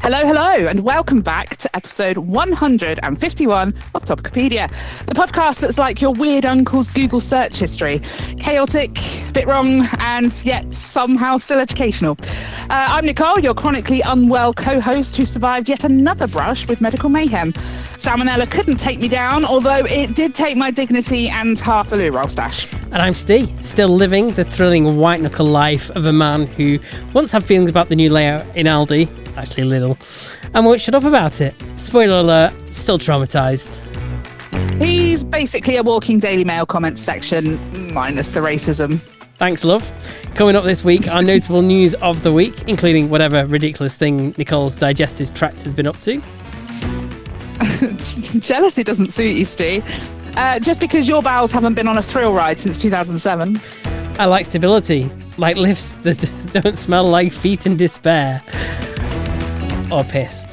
Hello, and welcome back to episode 151 of Topicopedia, the podcast that's like your weird uncle's Google search history. Chaotic, a bit wrong, and yet somehow still educational. I'm Nicole, your chronically unwell co-host who survived yet another brush with medical mayhem. Salmonella couldn't take me down, although it did take my dignity and half a loo roll stash. And I'm Ste, still living the thrilling white-knuckle life of a man who once had feelings about the new layout in Aldi, actually little, and won't shut up about it. Spoiler alert, still traumatised. He's basically a walking Daily Mail comments section, minus the racism. Thanks, love. Coming up this week, our notable news of the week, including whatever ridiculous thing Nicole's digestive tract has been up to. Jealousy doesn't suit you, Ste. Just because your bowels haven't been on a thrill ride since 2007. I like stability, like lifts that don't smell like feet in despair. Or piss.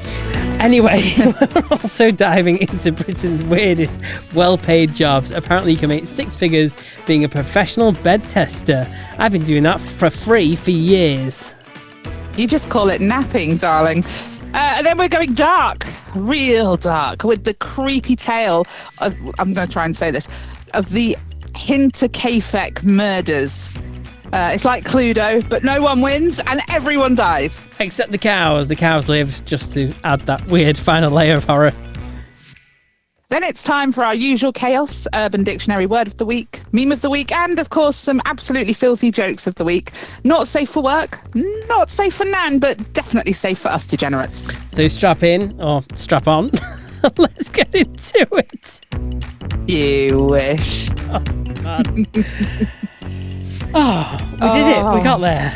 Anyway, we're also diving into Britain's weirdest well-paid jobs. Apparently you can make six figures being a professional bed tester. I've been doing that for free for years. You just call it napping, darling. And then we're going dark, real dark, with the creepy tale of, I'm going to try and say this, of the Hinterkaifeck murders. It's like Cluedo, but no one wins and everyone dies. Except the cows. The cows live, just to add that weird final layer of horror. Then it's time for our usual chaos, Urban Dictionary word of the week, meme of the week, and of course some absolutely filthy jokes of the week. Not safe for work, not safe for Nan, but definitely safe for us degenerates. So strap in, or strap on. Let's get into it. You wish. Oh, we did it. We got there.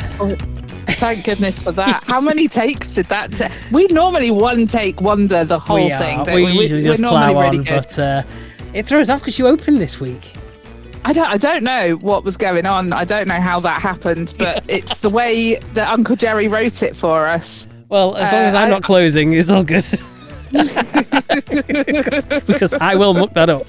Thank goodness for that. How many takes did that take? We normally one take wonder the whole thing. We usually just plow on, but it throws off because you opened this week. I don't know what was going on. I don't know how that happened, but it's the way that Uncle Jerry wrote it for us. Well, as long as I'm not closing, it's all good. Because I will muck that up.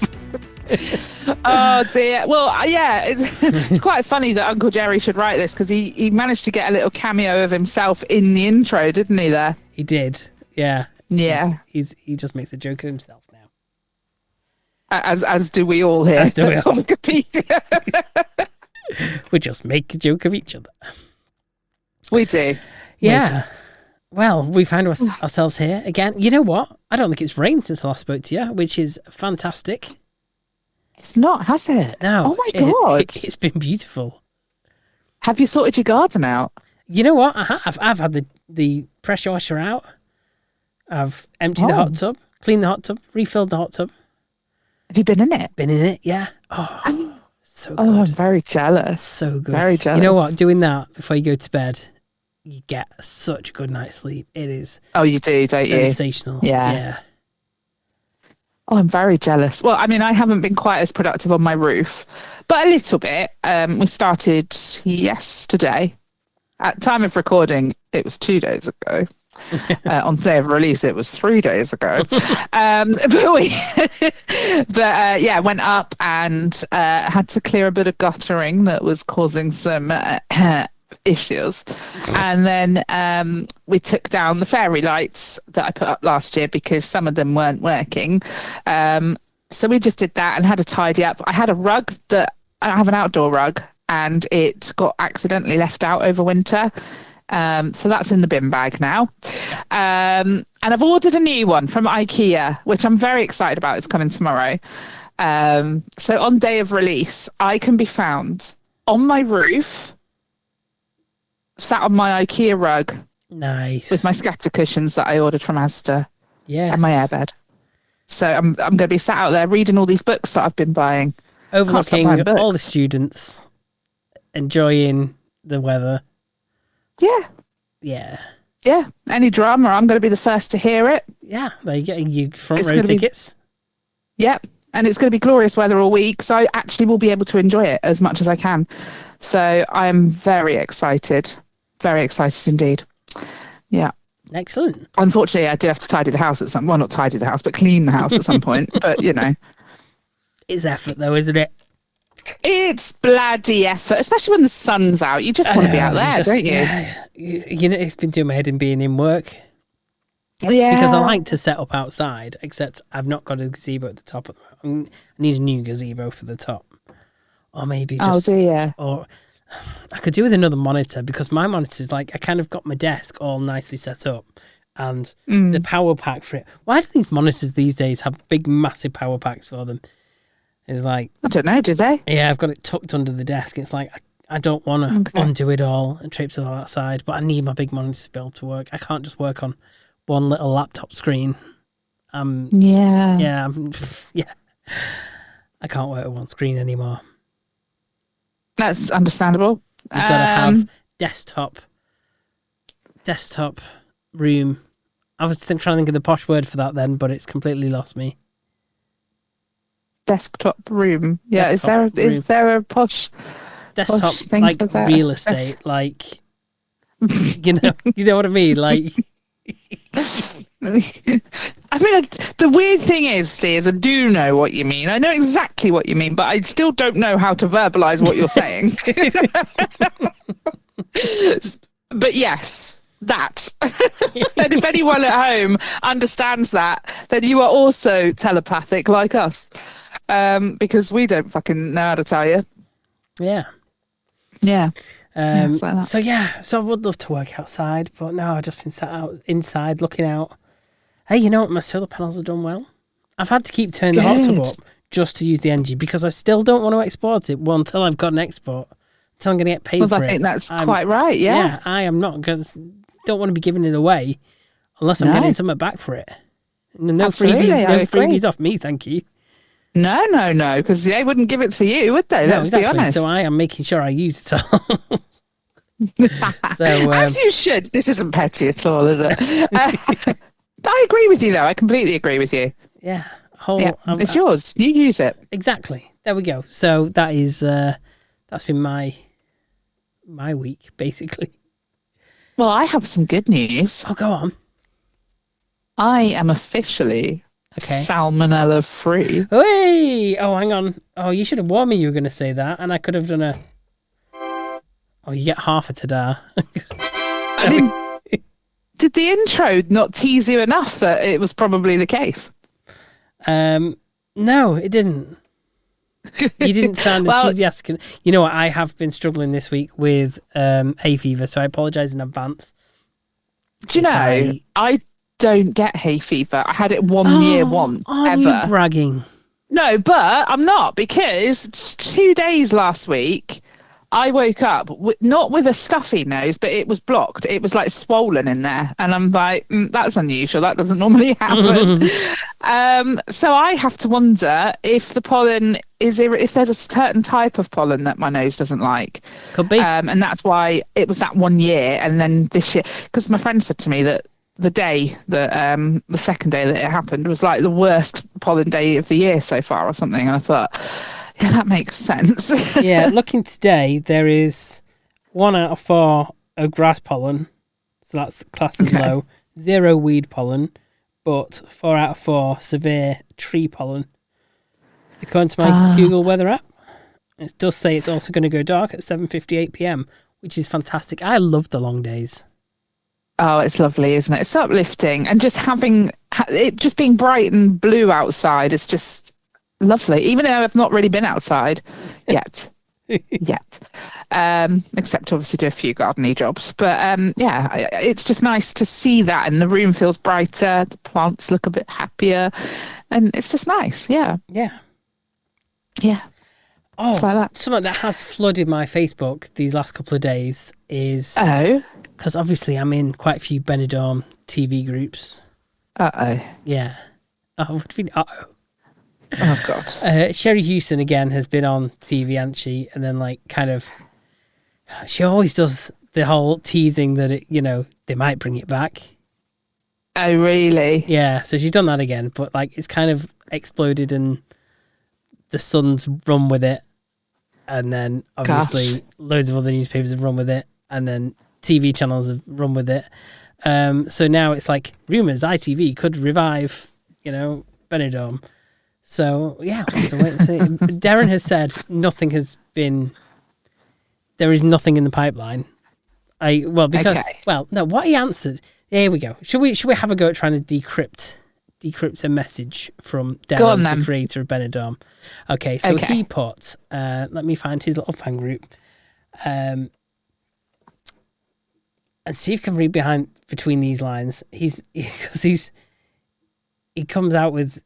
Oh dear. Well, yeah, it's quite funny that Uncle Jerry should write this because he managed to get a little cameo of himself in the intro, didn't he? There, he did. Yeah. He just makes a joke of himself now. As do we all here. As do we all. Wikipedia. We just make a joke of each other. We do. Yeah. Well, we found ourselves here again. You know what? I don't think it's rained since I last spoke to you, which is fantastic. It's not, has it? No. Oh my God. It's been beautiful. Have you sorted your garden out? You know what? I have. I've had the pressure washer out. I've emptied the hot tub, cleaned the hot tub, refilled the hot tub. Have you been in it? Been in it, yeah. Oh, so good. Oh, I'm very jealous. So good. Very jealous. You know what? Doing that before you go to bed, you get such a good night's sleep. It is. Oh, you do, don't you? Sensational. Yeah. Oh, I'm very jealous. Well, I mean, I haven't been quite as productive on my roof, but a little bit. We started yesterday. At time of recording, it was 2 days ago. On the day of release, it was 3 days ago. But went up and had to clear a bit of guttering that was causing some issues, and then we took down the fairy lights that I put up last year because some of them weren't working, so we just did that and had a tidy up. I had a rug that I have an outdoor rug and it got accidentally left out over winter, so that's in the bin bag now, and I've ordered a new one from IKEA, which I'm very excited about. It's coming tomorrow, so on day of release I can be found on my roof, sat on my IKEA rug. Nice. With my scatter cushions that I ordered from Asda. Yes. And my airbed. So I'm going to be sat out there reading all these books that I've been buying. Overlooking all the students, enjoying the weather. Yeah. Yeah. Yeah. Any drama, I'm going to be the first to hear it. Yeah. There you go. You front row tickets. Yep. And it's going to be glorious weather all week. So I actually will be able to enjoy it as much as I can. So I'm very excited. Very excited indeed. Yeah. Excellent. Unfortunately, I do have to tidy the house at some... Well, not tidy the house, but clean the house at some point. But, you know. It's effort, though, isn't it? It's bloody effort, especially when the sun's out. You just want to be out there, don't you? Yeah. You know, it's been doing my head in being in work. Yeah. Because I like to set up outside, except I've not got a gazebo at the top. I need a new gazebo for the top. Or maybe just... Oh, dear. Or I could do with another monitor, because my monitor is like, I kind of got my desk all nicely set up and the power pack for it. Why do these monitors these days have big, massive power packs for them? It's like... I don't know, do they? Yeah, I've got it tucked under the desk. It's like, I don't want to undo it all and traipse it all outside, but I need my big monitor to be able to work. I can't just work on one little laptop screen. Yeah. I can't work with one screen anymore. That's understandable. You've got to have desktop room. I was trying to think of the posh word for that then, but it's completely lost me. Desktop room. Yeah, Desktop room. Is there a posh desktop thing like for that? real estate, like you know what I mean? Like I mean, the weird thing is, Steve, is I do know what you mean. I know exactly what you mean, but I still don't know how to verbalize what you're saying. But yes, that. And if anyone at home understands that, then you are also telepathic like us. Because we don't fucking know how to tell you. Yeah. Yeah. So I would love to work outside, but now I've just been sat inside looking out. Hey, you know what? My solar panels have done well. I've had to keep turning the hot tub up just to use the energy, because I still don't want to export it until I've got an export, until I'm going to get paid for it. I think that's quite right, yeah. I am not going to, don't want to be giving it away unless I'm getting something back for it. No freebies off me, thank you. No, because they wouldn't give it to you, would they? Let's be honest. So I am making sure I use it all. As you should. This isn't petty at all, is it? I agree with you, though. I completely agree with you. Yeah. It's yours. You use it. Exactly. There we go. So that is that's been my week, basically. Well, I have some good news. Oh, go on. I am officially salmonella free. Hey! Oh, hang on. Oh, you should have warned me you were going to say that, and I could have done a... Oh, you get half a tada. I mean, did the intro not tease you enough that it was probably the case? No, it didn't. You didn't sound enthusiastic. You know what? I have been struggling this week with hay fever, so I apologise in advance. Do you know, I don't get hay fever. I had it 1 year once, ever. You bragging? No, but I'm not, because 2 days last week, I woke up not with a stuffy nose, but it was blocked. It was like swollen in there. And I'm like, that's unusual. That doesn't normally happen. So I have to wonder if the pollen if there's a certain type of pollen that my nose doesn't like. Could be. And that's why it was that 1 year. And then this year, because my friend said to me that the day that the second day that it happened was like the worst pollen day of the year so far or something. And I thought, yeah, that makes sense. Yeah, looking today, there is 1 out of 4 of grass pollen, so that's classed as low. 0 weed pollen, but 4 out of 4 severe tree pollen. According to my Google weather app, it does say it's also going to go dark at 7:58 p.m, which is fantastic. I love the long days. Oh, it's lovely, isn't it? It's so uplifting, and just having it just being bright and blue outside is just lovely, even though I've not really been outside yet. Except to obviously do a few gardening jobs. But it's just nice to see that, and the room feels brighter, the plants look a bit happier, and it's just nice. Yeah. Oh, like that. Something that has flooded my Facebook these last couple of days is because obviously I'm in quite a few Benidorm TV groups. Yeah. Oh, what do you mean? Oh God. Sherry Houston again has been on TV, hasn't she? And then she always does the whole teasing that they might bring it back. Oh really? Yeah. So she's done that again, but it's kind of exploded, and the Sun's run with it, and then obviously loads of other newspapers have run with it, and then TV channels have run with it. So now it's like rumours ITV could revive, Benidorm. So, yeah, we'll have to wait and see. Darren has said there is nothing in the pipeline. What he answered, Here we go. Should we have a go at trying to decrypt a message from Go on, Darren, then. the creator of Benidorm? Okay, so he put, let me find his little fan group, and see if you can read between these lines. He comes out with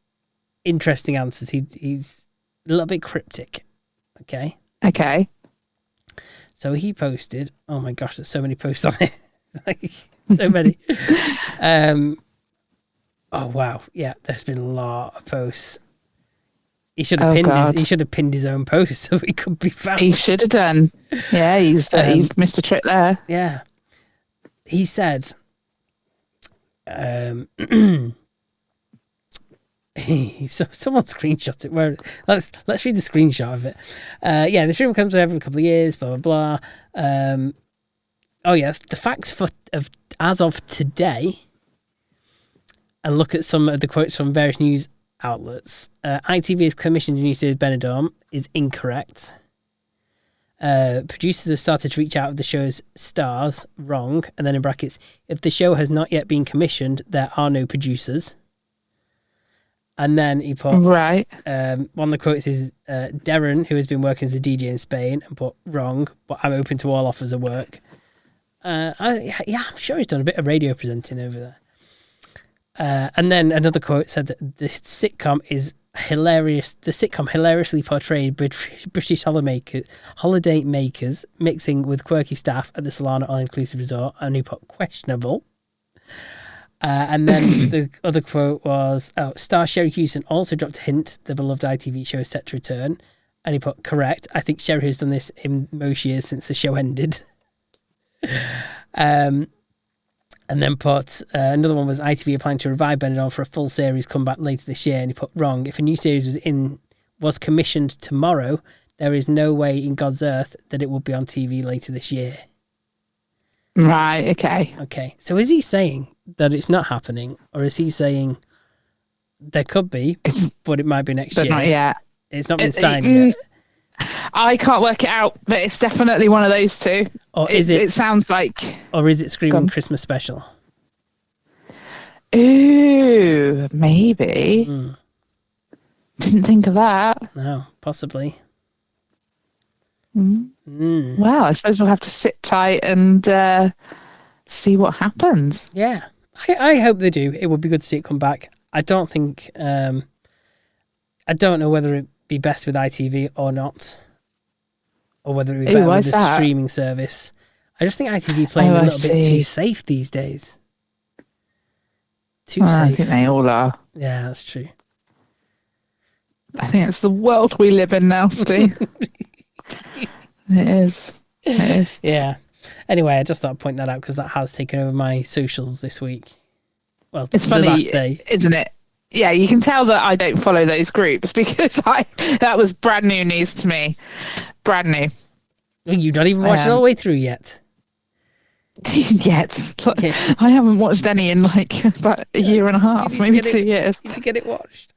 interesting answers. He's a little bit cryptic. Okay. Okay. So he posted. Oh my gosh, there's so many posts on it. Like, so many. Oh wow, yeah. There's been a lot of posts. He should have pinned his own post so it could be found. He should have done. Yeah, he's missed a trick there. Yeah. He said, so someone screenshot it. Let's read the screenshot of it. Yeah, the stream comes every couple of years, blah blah blah. Oh yeah, the facts as of today, and look at some of the quotes from various news outlets. ITV has commissioned a new series Benidorm is incorrect. Producers have started to reach out to the show's stars, wrong, and then in brackets, if the show has not yet been commissioned, there are no producers. And then he put, right. One of the quotes is Darren, who has been working as a DJ in Spain, and put, wrong, but I'm open to all offers of work. I'm sure he's done a bit of radio presenting over there. And then another quote said that this sitcom is hilarious. The sitcom hilariously portrayed British holiday makers mixing with quirky staff at the Solana all-inclusive resort, and he put questionable. And then the other quote was, star Sherry Houston also dropped a hint the beloved ITV show is set to return, and he put correct. I think Sherry has done this in most years since the show ended. And then put another one was ITV applying to revive Benidorm for a full series comeback later this year, and he put wrong. If a new series was commissioned tomorrow, there is no way in God's earth that it will be on TV later this year. Right. Okay. Okay. So is he saying that it's not happening, or is he saying there could be, but it might be next year? Not yet. It's not been signed yet. I can't work it out, but it's definitely one of those two. Or is it? It sounds like. Or is it Screaming Christmas Special? Ooh, maybe. Didn't think of that. No, possibly. Well, I suppose we'll have to sit tight and see what happens. Yeah, I hope they do. It would be good to see it come back. I don't think. I don't know whether it'd be best with ITV or not, or whether it'd be better with the streaming service. I just think ITV playing a little bit too safe these days. Too safe. I think they all are. Yeah, that's true. I think it's the world we live in now, Steve. It is. Yeah. Anyway, I just thought I'd point that out because that has taken over my socials this week. Well, it's funny, last day. Isn't it? Yeah, you can tell that I don't follow those groups because that was brand new news to me. Brand new. Well, you've not even watched it all the way through yet. Yet. I haven't watched any in like about a year and a half, maybe 2 years. You need to get it watched.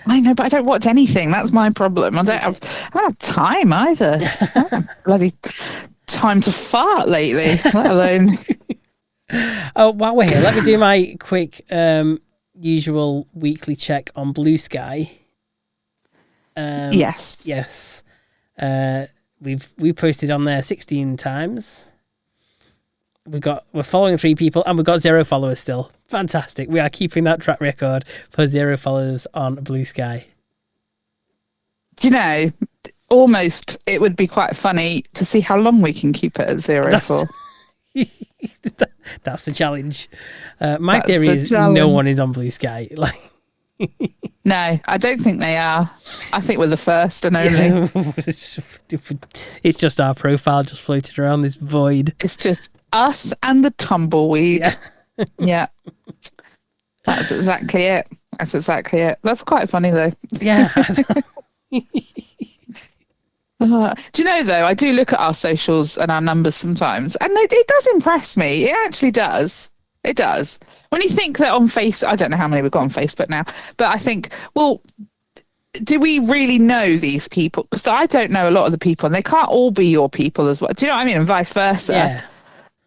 I know, but I don't watch anything. That's my problem. I don't have time either. I don't have bloody time to fart lately, let alone. Oh, while we're here, let me do my quick usual weekly check on Blue Sky. Yes. We posted on there 16 times. We're following 3 people and we've got 0 followers still. Fantastic. We are keeping that track record for 0 followers on Blue Sky. Do you know, almost it would be quite funny to see how long we can keep it at 0 for. That's the challenge. My theory is no one is on Blue Sky. No, I don't think they are. I think we're the first and only. It's just our profile just floated around this void. It's just us and the tumbleweed. Yeah. That's exactly it. That's quite funny though. Yeah. Do you know though, I do look at our socials and our numbers sometimes, and it does impress me. It actually does. It does. When you think that on Facebook, I don't know how many we've got on Facebook now, but I think, well, do we really know these people? Because I don't know a lot of the people, and they can't all be your people as well. Do you know what I mean? And vice versa. Yeah.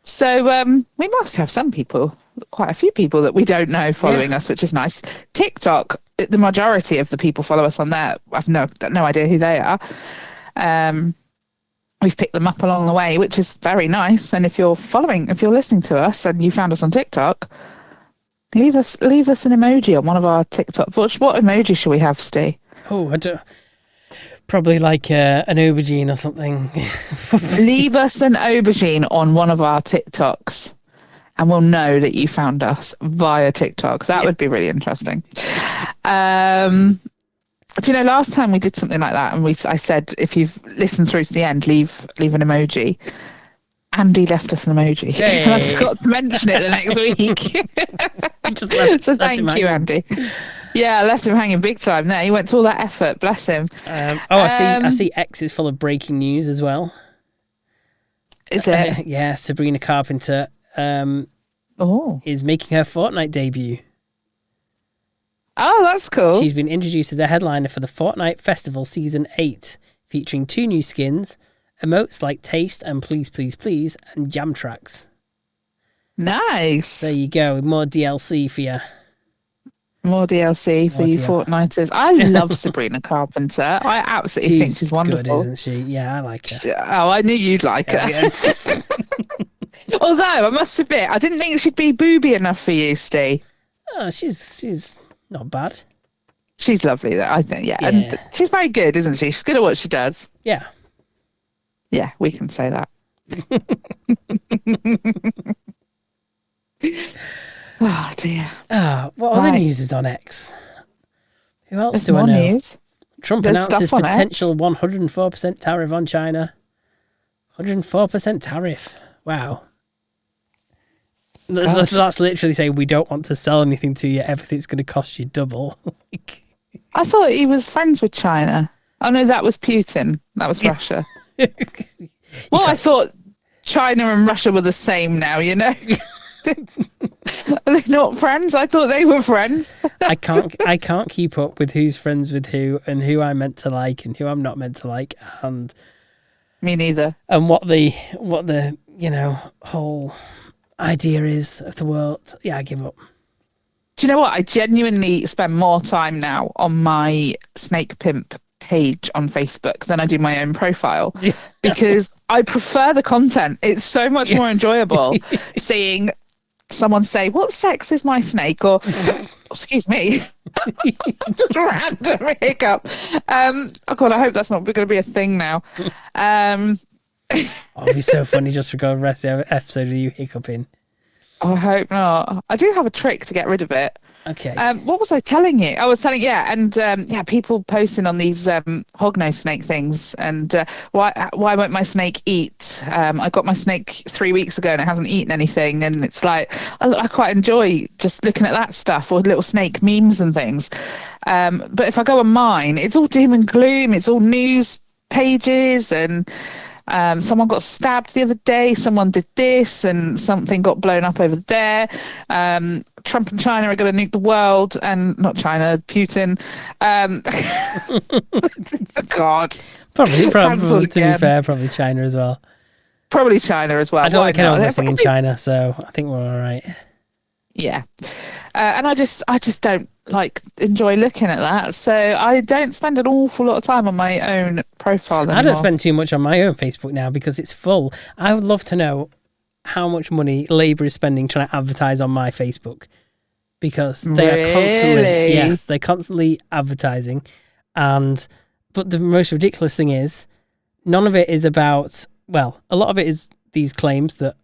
So we must have some people, quite a few people that we don't know following us, which is nice. TikTok, the majority of the people follow us on there. I've no idea who they are. We've picked them up along the way, which is very nice. And if you're listening to us and you found us on TikTok, leave us an emoji on one of our TikTok. What emoji should we have, Ste? Oh, I don't. Probably like an aubergine or something. Leave us an aubergine on one of our TikToks, and we'll know that you found us via TikTok. That would be really interesting. Do you know, last time we did something like that, and I said, if you've listened through to the end, leave an emoji. Andy left us an emoji. Yay. And I forgot to mention it the next week. So thank you, Andy. Yeah, I left him hanging big time there. He went to all that effort, bless him. I see X is full of breaking news as well. Is it? Yeah, Sabrina Carpenter is making her Fortnite debut. Oh, that's cool. She's been introduced as a headliner for the Fortnite Festival Season 8, featuring 2 new skins, emotes like Taste and Please Please Please, and jam tracks. Nice. There you go, more DLC for you. More DLC for you Fortniters. I love Sabrina Carpenter. I absolutely think she's wonderful. Good, isn't she? Yeah, I like her. Oh, I knew you'd like her. Yeah. Although, I must admit, I didn't think she'd be booby enough for you, Ste. Oh, she's not bad. She's lovely, though, I think, yeah. And she's very good, isn't she? She's good at what she does. Yeah. Yeah, we can say that. Oh, dear. What other news is on X? Who else do I know? News. Trump announces potential 104% tariff on China. 104% tariff. Wow. That's literally saying we don't want to sell anything to you. Everything's going to cost you double. I thought he was friends with China. Oh, no, that was Putin. That was Russia. Well, I thought China and Russia were the same now, you know? Are they not friends? I thought they were friends. I can't keep up with who's friends with who and who I'm meant to like and who I'm not meant to like, and me neither. And what the whole idea is of the world. Yeah, I give up. Do you know what? I genuinely spend more time now on my Snake Pimp page on Facebook than I do my own profile because I prefer the content. It's so much more enjoyable seeing someone say, "What sex is my snake?" or excuse me, just a random hiccup. Oh God, I hope that's not going to be a thing now. It'd be so funny just to go rest the episode of you hiccuping. I hope not. I do have a trick to get rid of it. Okay. What was I telling you? I was telling people posting on these hognose snake things, and why won't my snake eat? I got my snake 3 weeks ago and it hasn't eaten anything, and it's like I quite enjoy just looking at that stuff or little snake memes and things. But if I go on mine, it's all doom and gloom. It's all news pages and. Someone got stabbed the other day, someone did this, and something got blown up over there. Trump and China are going to nuke the world, and not China, Putin. God. Probably to be fair, probably China as well. Probably China as well. I don't like anyone listening in China, so I think we're all right. Yeah. And I just don't enjoy looking at that, so I don't spend an awful lot of time on my own profile anymore. I don't spend too much on my own Facebook now because it's full. I would love to know how much money Labour is spending trying to advertise on my Facebook, because they're constantly advertising, but the most ridiculous thing is none of it is about, well, a lot of it is these claims that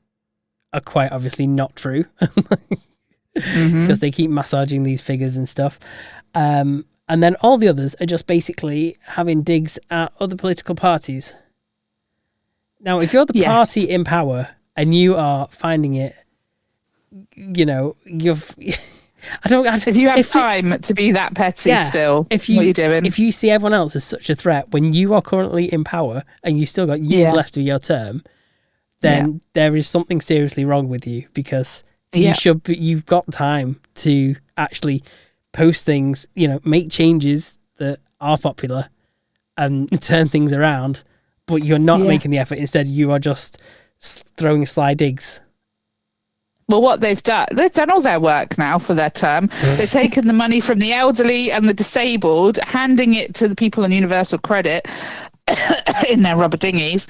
are quite obviously not true. Because they keep massaging these figures and stuff. And then all the others are just basically having digs at other political parties. Now, if you're the party in power and you are finding it, if you have time to be that petty still, what are you doing? If you see everyone else as such a threat when you are currently in power and you still got years left of your term, then there is something seriously wrong with you, because you've got time to actually post things, make changes that are popular and turn things around, but you're not making the effort. Instead, you are just throwing sly digs Well, what they've done all their work now for their term. They've taken the money from the elderly and the disabled, handing it to the people on universal credit in their rubber dinghies.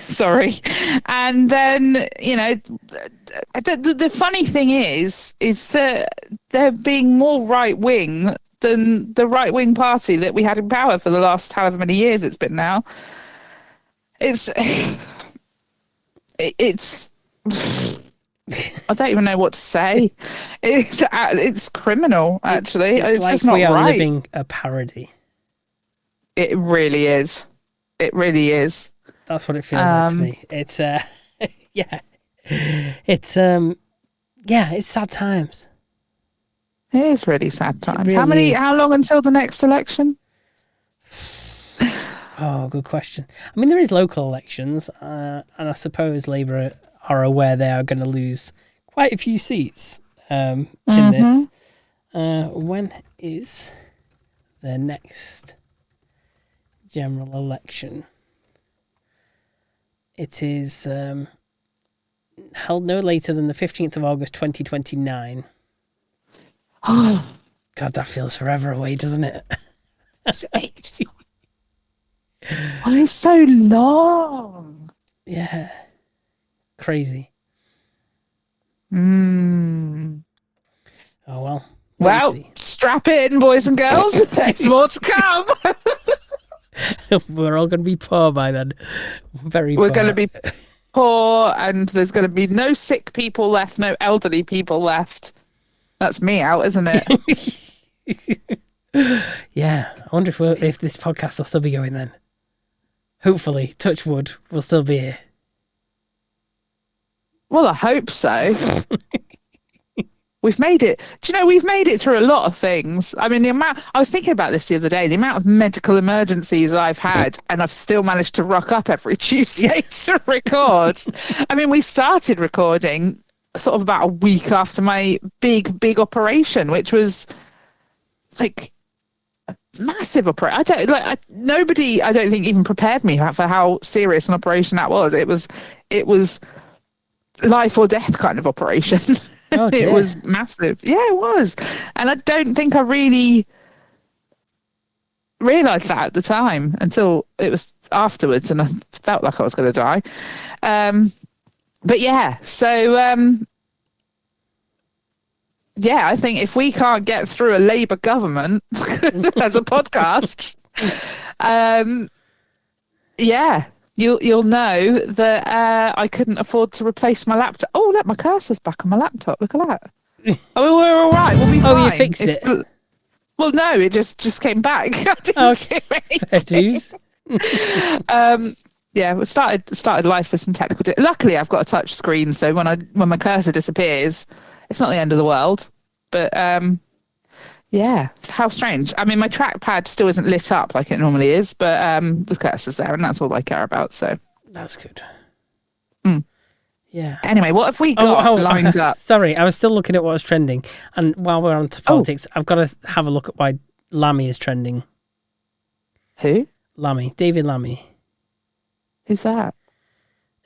Sorry. And then, you know, the funny thing is that they're being more right-wing than the right-wing party that we had in power for the last however many years it's been now. It's I don't even know what to say. It's criminal, actually. It's like just not we are right. living a parody. It really is. It really is. That's what it feels like to me. It's yeah. It's it's sad times. It is really sad times. Really is. How long until the next election? Oh, good question. I mean, there is local elections, and I suppose Labour are aware they are going to lose quite a few seats in this. When is the next general election? It is held no later than the 15th of August 2029. God, that feels forever away, doesn't it? Well, it's so long. Yeah. Crazy. Oh, well. Well, strap in, boys and girls. There's more to come. We're all going to be poor by then. We're going to be poor, and there's going to be no sick people left, no elderly people left. That's me out, isn't it? Yeah. I wonder if this podcast will still be going then. Hopefully, touch wood, we'll still be here. Well, I hope so. We've made it. Do you know, we've made it through a lot of things. I mean, I was thinking about this the other day, the amount of medical emergencies I've had, and I've still managed to rock up every Tuesday to record. I mean, we started recording sort of about a week after my big operation, which was like a massive operation. Nobody, I don't think, even prepared me for how serious an operation that was. It was life or death kind of operation. Oh, it was massive. Yeah, it was. And I don't think I really realised that at the time until it was afterwards, and I felt like I was going to die. But yeah, so yeah, I think if we can't get through a Labour government as a podcast, yeah, you'll know that I couldn't afford to replace my laptop. Oh, look, my cursor's back on my laptop. Look at that. Oh, we're all right. We'll be fine. Oh, you fixed it? Well, no, it just came back. I didn't do anything. Yeah, we started life with some technical. Luckily, I've got a touch screen, so when my cursor disappears, it's not the end of the world. But yeah, how strange. I mean, my trackpad still isn't lit up like it normally is, but the cursor's there, and that's all I care about. So that's good. Yeah. Anyway, what have we got lined up? Sorry, I was still looking at what was trending, and while we're on to politics, I've got to have a look at why Lammy is trending. Who? Lammy, David Lammy. Who's that?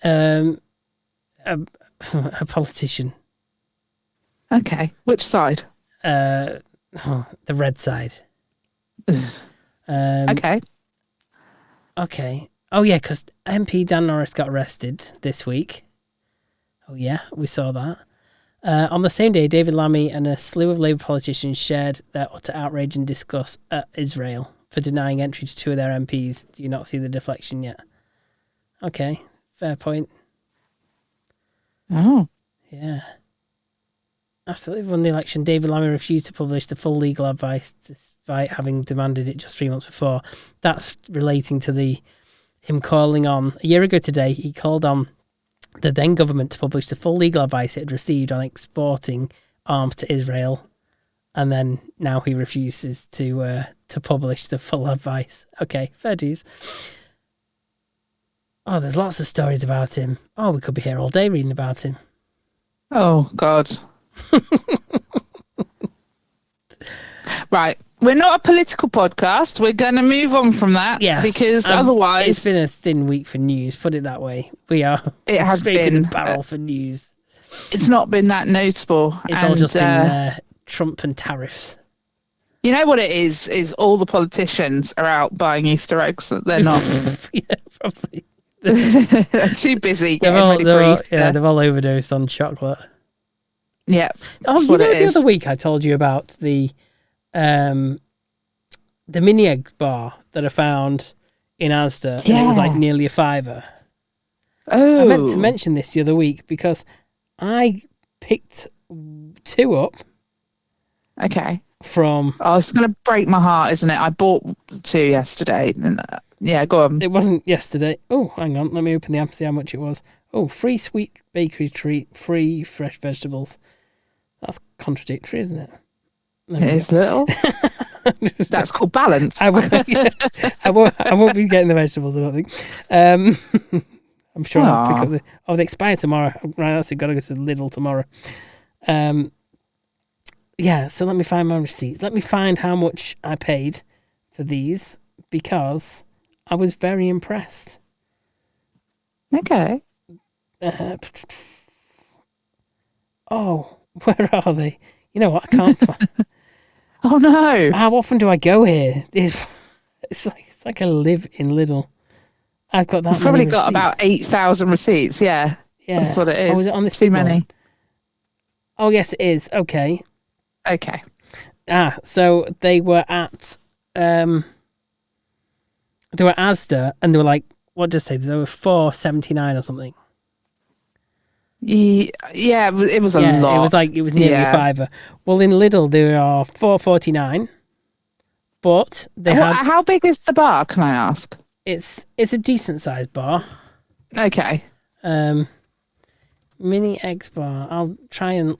A politician. Okay. Which side? The red side. Okay. Okay. Oh, yeah, because MP Dan Norris got arrested this week. Oh, yeah, we saw that. On the same day, David Lammy and a slew of Labour politicians shared their utter outrage and disgust at Israel for denying entry to two of their MPs. Do you not see the deflection yet? Okay, fair point. Oh. Yeah. After they won the election, David Lammy refused to publish the full legal advice despite having demanded it just 3 months before. That's relating to him calling on... A year ago today, he called on the then government to publish the full legal advice it had received on exporting arms to Israel. And then now he refuses to publish the full advice. Okay, fair dues. Oh, there's lots of stories about him. Oh, we could be here all day reading about him. Oh, God. Right. we're not a political podcast. We're going to move on from that. Yes, because otherwise, it's been a thin week for news. Put it that way. We are. It has scraping been the barrel for news. It's not been that notable. It's all just been Trump and tariffs. You know what it is? Is all the politicians are out buying Easter eggs. They're not. Yeah, probably. They're too busy getting ready for Easter. Yeah, they've all overdosed on chocolate. Yeah. Oh, you know, the other week I told you about the mini egg bar that I found in Asda, and it was like nearly a £5. Oh. I meant to mention this the other week because I picked 2 up. Okay. From it's going to break my heart, isn't it? I bought 2 yesterday. Yeah, go on. It wasn't yesterday. Oh, hang on. Let me open the app and see how much it was. Oh, free sweet bakery treat, free fresh vegetables. That's contradictory, isn't it? It is little. That's called balance. I won't be getting the vegetables, I don't think. I'm sure I'll pick up the... Oh, they expire tomorrow. Right, that's it. Got to go to Lidl tomorrow. Yeah, so let me find my receipts. Let me find how much I paid for these because I was very impressed. Okay. Oh, where are they? You know what? I can't find... Oh, no. How often do I go here? It's like I live in Lidl. I've got that You've probably many got receipts. about 8,000 receipts, yeah. That's what it is. Oh, is it on this Too big many. one? Oh, yes, it is. Okay. So they were at Asda, and they were like, what did I say? They were $4.79 or something. Yeah, it was a lot. It was nearly a £5. Well, in Lidl they are $4.49, but they have. How big is the bar? Can I ask? It's a decent sized bar. Okay. Mini eggs bar. I'll try and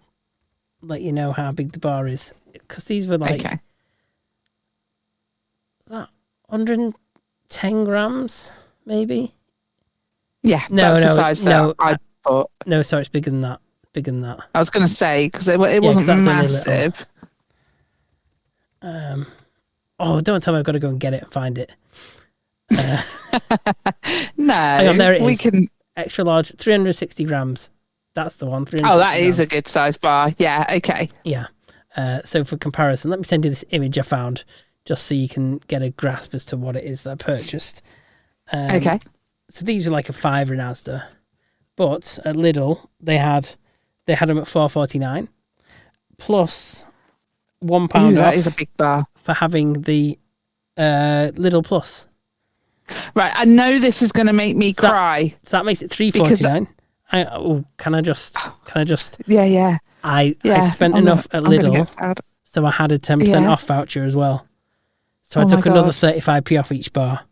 let you know how big the bar is because these were like. Okay. Is that 110 grams? Maybe. Yeah. That's the size that I bought. No, sorry, it's bigger than that. Bigger than that. I was going to say because it wasn't massive. Oh, don't tell me I've got to go and get it and find it. No, hang on, there it is. We can extra large, 360 grams. That's the one. Oh, that is a good size bar. Yeah. Okay. Yeah. So for comparison, let me send you this image I found just so you can get a grasp as to what it is that I purchased. Okay. So these were like a £5 in Asda, but at Lidl they had them at $4.49 plus £1 off. That is a big bar for having the Lidl Plus. Right, I know this is going to make me cry. So that makes it $3.49. Can I just? Yeah. I spent enough at Lidl, so I had a 10% off voucher as well. So I took another 35p off each bar.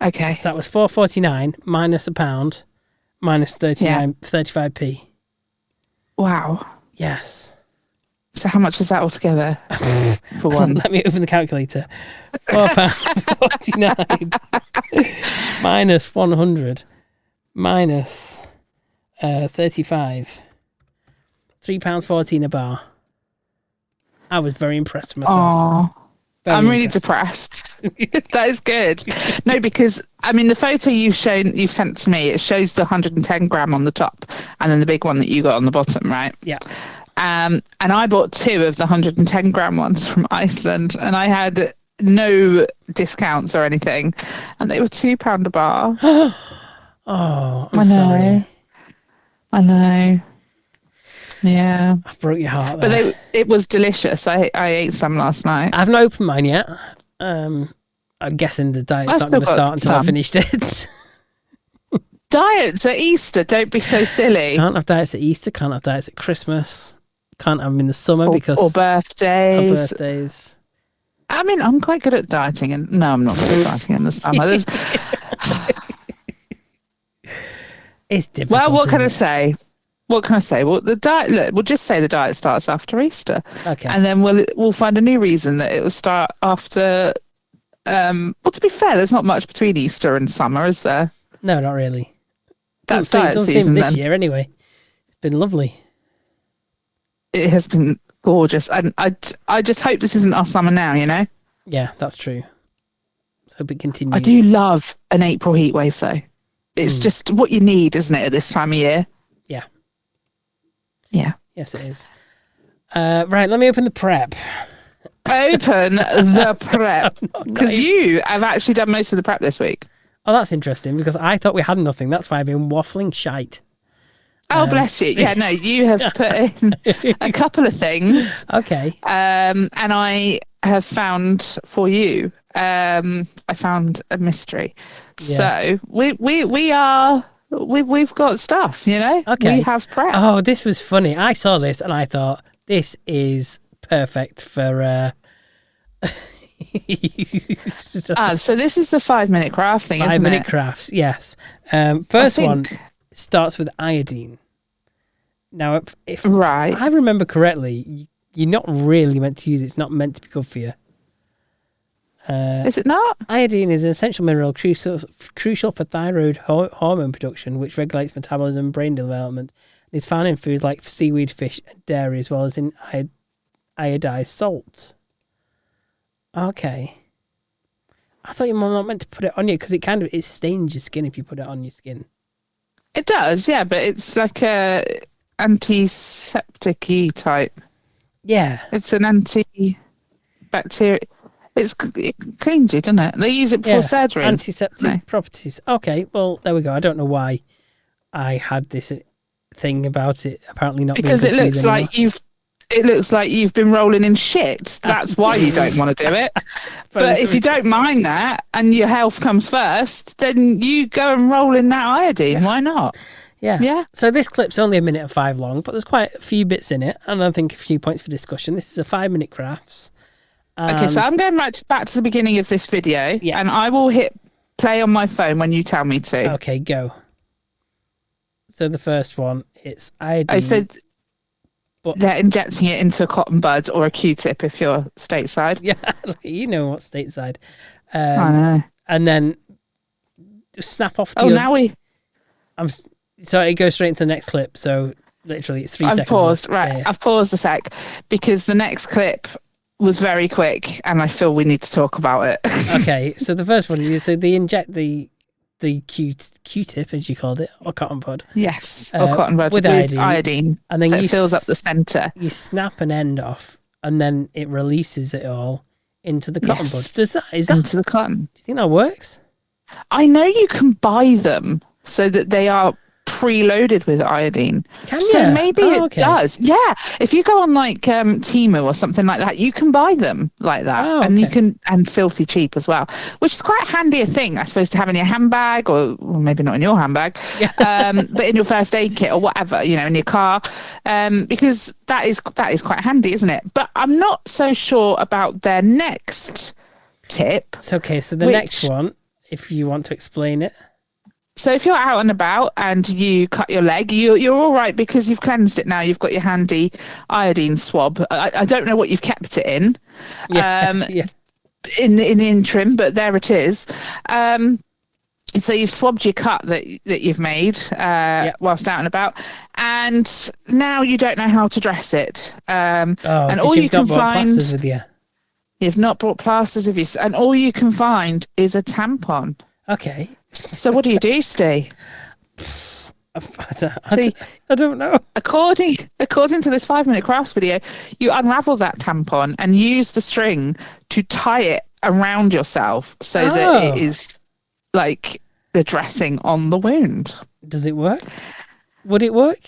Okay. So that was $4.49 minus £1 minus 35p. Wow. Yes. So how much is that altogether for one? Let me open the calculator. £4.49 minus 100 minus 35. £3.14 a bar. I was very impressed with myself. Oh, I'm really depressed. That is good. No, because I mean the photo you've sent to me, it shows the 110 gram on the top, and then the big one that you got on the bottom, right? Yeah. And I bought 2 of the 110 gram ones from Iceland, and I had no discounts or anything, and they were £2 a bar. Oh, I'm sorry. I know. Yeah, I broke your heart there. But it was delicious. I ate some last night. I've not opened mine yet. I'm guessing the diet's not going to start until I finished it. Diets at Easter, don't be so silly. Can't have diets at Easter, can't have diets at Christmas. Can't have them in the summer because... Or birthdays. Or birthdays. I mean, I'm quite good at dieting. No, I'm not good at dieting in the summer. It's difficult. Well, what can I say? What can I say? Well, the diet. Look, we'll just say the diet starts after Easter. Okay. And then we'll find a new reason that it will start after... well, to be fair, there's not much between Easter and summer, is there? No, not really. That's diet season this year anyway. It's been lovely. It has been gorgeous. And I just hope this isn't our summer now, you know? Yeah, that's true. Let's hope it continues. I do love an April heat wave, though. It's just what you need, isn't it, at this time of year? Yeah. Yeah. Yes, it is. Right, let me open the prep. Open the prep. Because you have actually done most of the prep this week. Oh, that's interesting, because I thought we had nothing. That's why I've been waffling shite. Oh, bless you. Yeah, no, you have put in a couple of things. Okay. And I have found for you, I found a mystery. Yeah. So we've got stuff, you know? Okay. We have prep. Oh, this was funny. I saw this and I thought, this is perfect for... So this is the 5-minute craft thing, isn't it? 5-minute crafts, yes. First one starts with iodine. Now, if right. I remember correctly, you're not really meant to use it. It's not meant to be good for you. Is it not? Iodine is an essential mineral crucial for thyroid hormone production, which regulates metabolism and brain development. It's found in foods like seaweed, fish, and dairy, as well as in iodized salt. Okay. I thought you were not meant to put it on you because it stains your skin if you put it on your skin. It does, yeah, but it's like a antiseptic-y type. Yeah. It's an antibacterial. It cleans you, doesn't it? They use it before surgery. Antiseptic properties. Okay, well, there we go. I don't know why I had this thing about it apparently not because being it looks like you've been rolling in shit. That's why you don't want to do it. But if you don't mind that and your health comes first, then you go and roll in that iodine. Why not? Yeah. Yeah. So this clip's only 1:05 long, but there's quite a few bits in it, and I think a few points for discussion. This is a 5-minute crafts. Okay, so I'm going back to the beginning of this video, and I will hit play on my phone when you tell me to. Okay, go. So the first one, it's iodine. I said they're injecting it into a cotton bud or a Q-tip if you're stateside. Yeah, you know what stateside. I know. And then snap off the... So it goes straight into the next clip, so literally it's 3 seconds. I've paused, right. Yeah. I've paused a sec because the next clip was very quick and I feel we need to talk about it. Okay, so the first one, so they inject the Q-tip, as you called it, or cotton bud. Yes, or cotton bud with iodine. And then it fills up the centre. You snap an end off and then it releases it all into the cotton bud. Is that into the cotton? Do you think that works? I know you can buy them so that they are preloaded with iodine. Can you? So maybe it does. Yeah. If you go on like Temu or something like that, you can buy them like that. And you can, and filthy cheap as well, which is quite a handier thing, I suppose, to have in your handbag or maybe not in your handbag, but in your first aid kit or whatever, you know, in your car, because that is quite handy, isn't it? But I'm not so sure about their next tip. It's okay. So the next one, if you want to explain it. So if you're out and about and you cut your leg, you're all right because you've cleansed it now. You've got your handy iodine swab. I don't know what you've kept it in, in the interim, but there it is. So you've swabbed your cut that you've made whilst out and about, and now you don't know how to dress it. And all you can find, with you. You've not brought plasters with you, and all you can find is a tampon. Okay. So what do you do, Ste? I don't know. According to this 5-minute crafts video, you unravel that tampon and use the string to tie it around yourself so that it is like the dressing on the wound. Does it work? Would it work?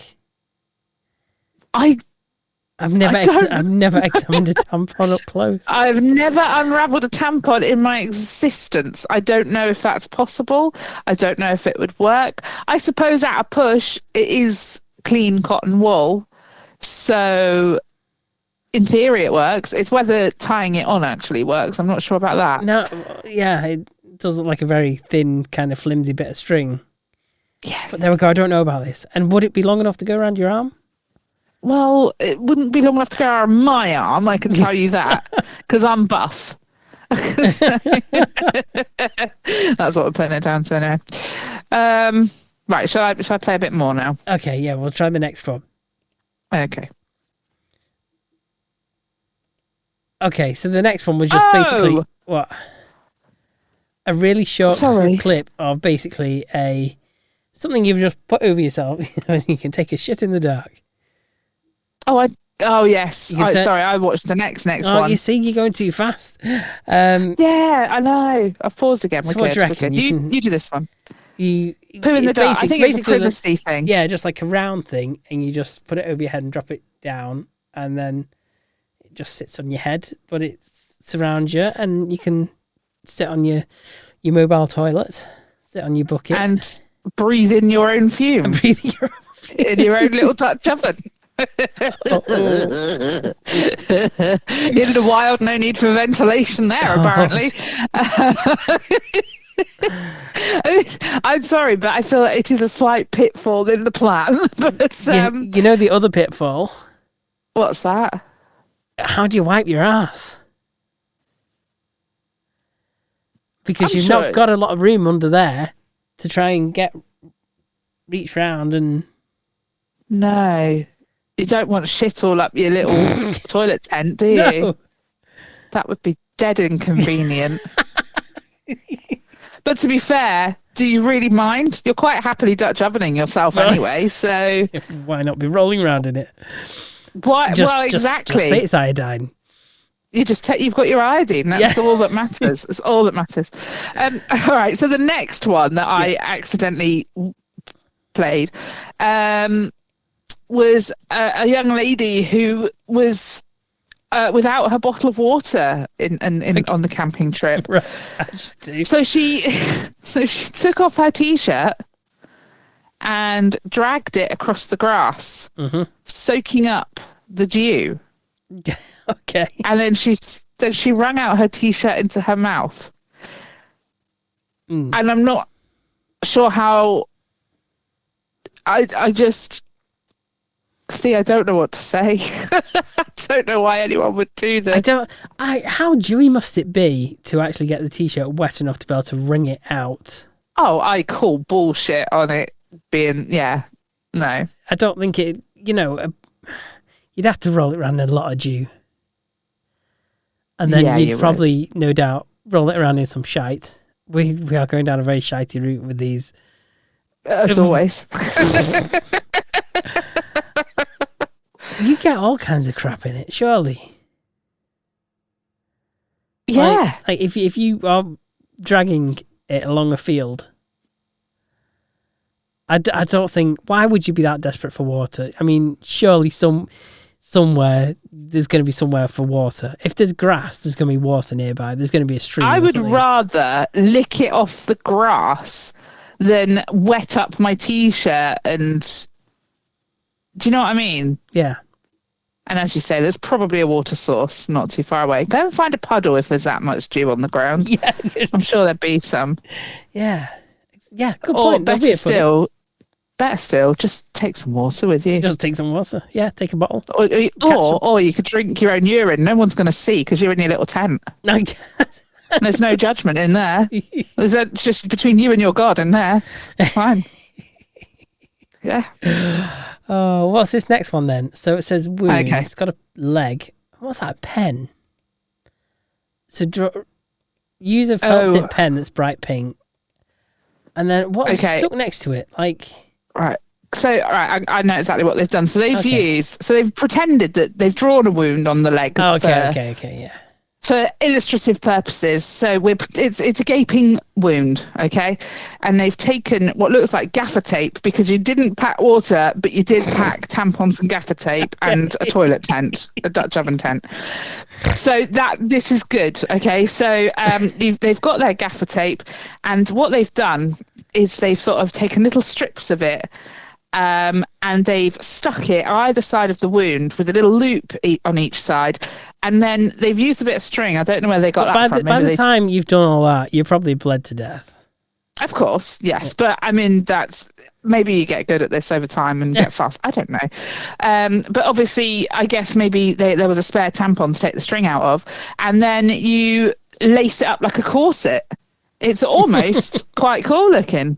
I've never examined a tampon up close. I've never unraveled a tampon in my existence. I don't know if that's possible. I don't know if it would work. I suppose at a push, it is clean cotton wool. So in theory, it works. It's whether tying it on actually works. I'm not sure about that. No, yeah, it does look like a very thin, kind of flimsy bit of string. Yes. But there we go. I don't know about this. And would it be long enough to go around your arm? Well, it wouldn't be long enough to go around my arm, I can tell you that, because I'm buff. That's what we're putting it down to now. Right, shall I play a bit more now? Okay, yeah, we'll try the next one. Okay. Okay, so the next one was just basically what? A really short clip of basically something you've just put over yourself and you can take a shit in the dark. Oh yes. Sorry, I watched the next one. You see, you're going too fast. Yeah, I know. I've paused again. So what do you reckon? You do this one. You poo in the dark. I think it's a privacy thing. Yeah, just like a round thing, and you just put it over your head and drop it down, and then it just sits on your head, but it surrounds you, and you can sit on your mobile toilet, sit on your bucket, and breathe in your own fumes. In your own little Dutch oven. In the wild, no need for ventilation there, apparently. I'm sorry, but I feel like it is a slight pitfall in the plan. But, you know the other pitfall? What's that? How do you wipe your ass? Because you've not got a lot of room under there to try and reach round and... No. You don't want shit all up your little toilet tent, do you? No. That would be dead inconvenient. But to be fair, do you really mind? You're quite happily Dutch ovening yourself anyway, so... Why not be rolling around in it? Why? Well, exactly. Just say it's iodine. You've got your iodine. That's all that matters. It's all that matters. All right, so the next one that I accidentally played was a young lady who was without her bottle of water on the camping trip. Right. So she took off her t-shirt and dragged it across the grass, soaking up the dew. Okay. And then she wrung out her t-shirt into her mouth. And I'm not sure how. I just. See, I don't know what to say. I don't know why anyone would do this. How dewy must it be to actually get the t-shirt wet enough to be able to wring it out? Oh, I call bullshit on it being, no. I don't think it, you'd have to roll it around in a lot of dew. And then you'd probably, no doubt, roll it around in some shite. We are going down a very shitey route with these. As always. You get all kinds of crap in it, surely. Yeah. Like if you are dragging it along a field, I don't think. Why would you be that desperate for water? I mean, surely somewhere there's going to be somewhere for water. If there's grass, there's going to be water nearby. There's going to be a stream. I would rather lick it off the grass than wet up my t-shirt and. Do you know what I mean? Yeah. And as you say, there's probably a water source not too far away. Go and find a puddle if there's that much dew on the ground. Yeah. I'm sure there'd be some. Yeah. Yeah, good point. Better still, just take some water with you. Just take some water. Yeah, take a bottle. Or you could drink your own urine. No one's going to see because you're in your little tent. There's no judgment in there. It's just between you and your God in there. Fine. Yeah. Oh, what's this next one then? So it says wound. Okay. It's got a leg. What's that? A pen. So use a felt tip pen that's bright pink. And then what's stuck next to it? Right. So I know exactly what they've done. So they've pretended that they've drawn a wound on the leg. Oh, okay, yeah. For illustrative purposes, so it's a gaping wound, okay? And they've taken what looks like gaffer tape because you didn't pack water, but you did pack tampons and gaffer tape and a toilet tent, a Dutch oven tent. So this is good, okay? So they've got their gaffer tape, and what they've done is they've sort of taken little strips of it. And they've stuck it either side of the wound with a little loop on each side, and then they've used a bit of string. I don't know where they got that from. By the time you've done all that, you're probably bled to death. Of course, yes, but I mean maybe you get good at this over time and get fast. I don't know, but obviously, I guess maybe there was a spare tampon to take the string out of, and then you lace it up like a corset. It's almost quite cool looking,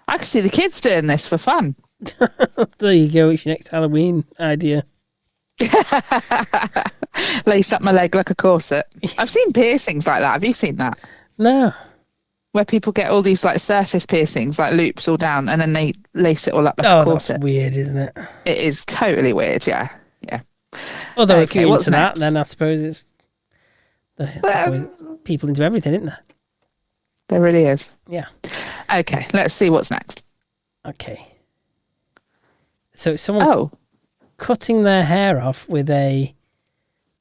I can see the kids doing this for fun. There you go. It's your next Halloween idea. Lace up my leg like a corset. I've seen piercings like that. Have you seen that? No. Where people get all these like surface piercings, like loops all down, and then they lace it all up like a corset. That's weird, isn't it? It is totally weird, yeah. Although if you're what's into next? that, then I suppose it's people into everything, isn't there? There really is. Yeah. Okay, let's see what's next. Okay. So it's someone cutting their hair off with a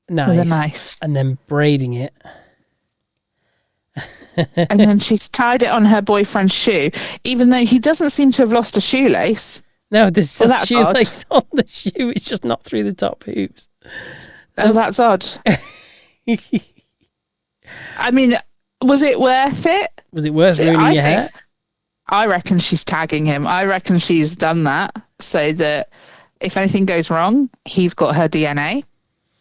knife. And then braiding it. And then she's tied it on her boyfriend's shoe, even though he doesn't seem to have lost a shoelace. No, there's a shoelace on the shoe. It's just not through the top hoops. Oh, that's odd. I mean, was it worth it? Was it worth ruining your hair? I reckon she's tagging him. I reckon she's done that so that if anything goes wrong, he's got her DNA.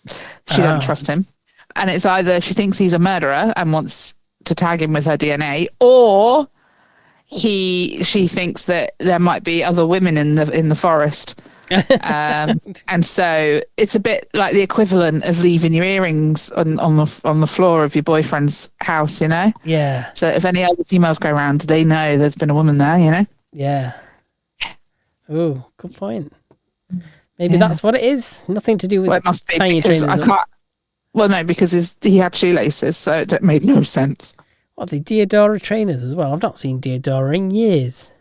She doesn't trust him. And it's either she thinks he's a murderer and wants to tag him with her DNA, or she thinks that there might be other women in the forest. And so it's a bit like the equivalent of leaving your earrings on the floor of your boyfriend's house, you know? Yeah. So if any other females go around, they know there's been a woman there, you know? Yeah. Oh, good point. Maybe that's what it is. Nothing to do with it must be tying your because trainers I up. can't. Well, no, because he had shoelaces, so it made no sense. What, the Diodora trainers as well? I've not seen Diodora in years.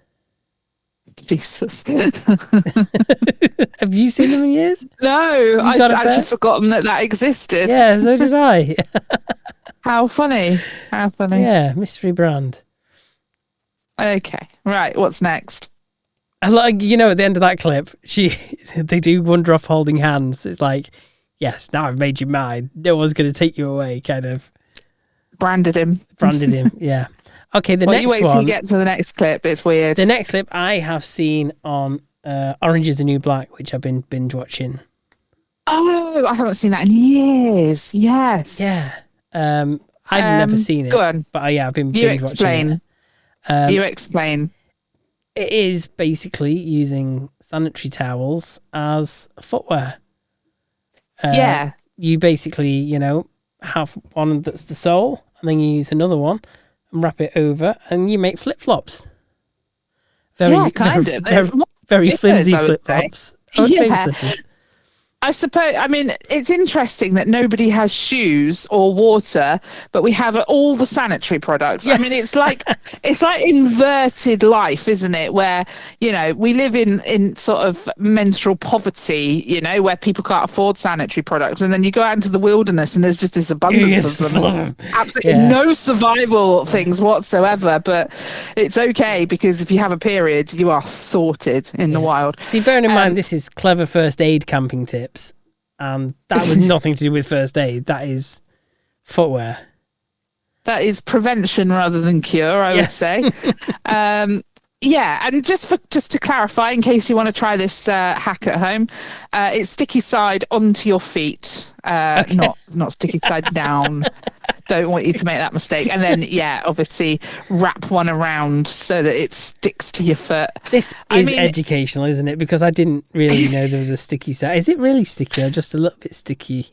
Jesus. Have you seen them in years? No, I'd actually forgotten that existed. Yeah, so did I. How funny. Yeah, mystery brand. Okay, right, what's next? I like, at the end of that clip, they do wander off holding hands. It's like, yes, now I've made you mine. No one's going to take you away, kind of. Branded him, yeah. Okay, the next one. You wait till you get to the next clip. It's weird. The next clip I have seen on Orange is the New Black, which I've been binge watching. Oh, I haven't seen that in years. Yes. Yeah. I've never seen it. Go on. But I've been binge watching it. You explain. It is basically using sanitary towels as footwear. Yeah. You basically, have one that's the sole, and then you use another one and wrap it over, and you make flip-flops. Very flimsy flip-flops. Yeah. I suppose, it's interesting that nobody has shoes or water, but we have all the sanitary products. Yeah. It's like inverted life, isn't it? Where, we live in sort of menstrual poverty, where people can't afford sanitary products. And then you go out into the wilderness and there's just this abundance of them. Absolutely no survival things whatsoever. But it's okay because if you have a period, you are sorted in the wild. See, bearing in mind, this is clever first aid camping tips. That was nothing to do with first aid. That is footwear. That is prevention rather than cure, I would say. And just to clarify, in case you want to try this hack at home, it's sticky side onto your feet, not sticky side down. Don't want you to make that mistake. And then, obviously wrap one around so that it sticks to your foot. This is educational, isn't it? Because I didn't really know there was a sticky side. Is it really sticky or just a little bit sticky?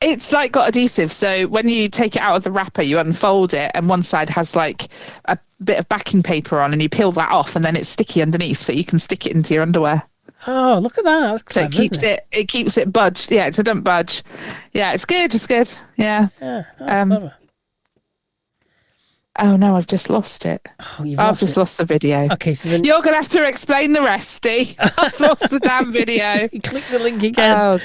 It's like got adhesive. So when you take it out of the wrapper, you unfold it and one side has like a bit of backing paper on and you peel that off and then it's sticky underneath so you can stick it into your underwear. Oh, look at that. That's clever, so it keeps it budged. Yeah, so don't budge. Yeah, it's good. Yeah. Yeah, that's clever. Oh no, I've just lost it. Oh, I've just lost the video. Okay, so then you're gonna have to explain the rest, Steve. I've lost the damn video. Click the link again.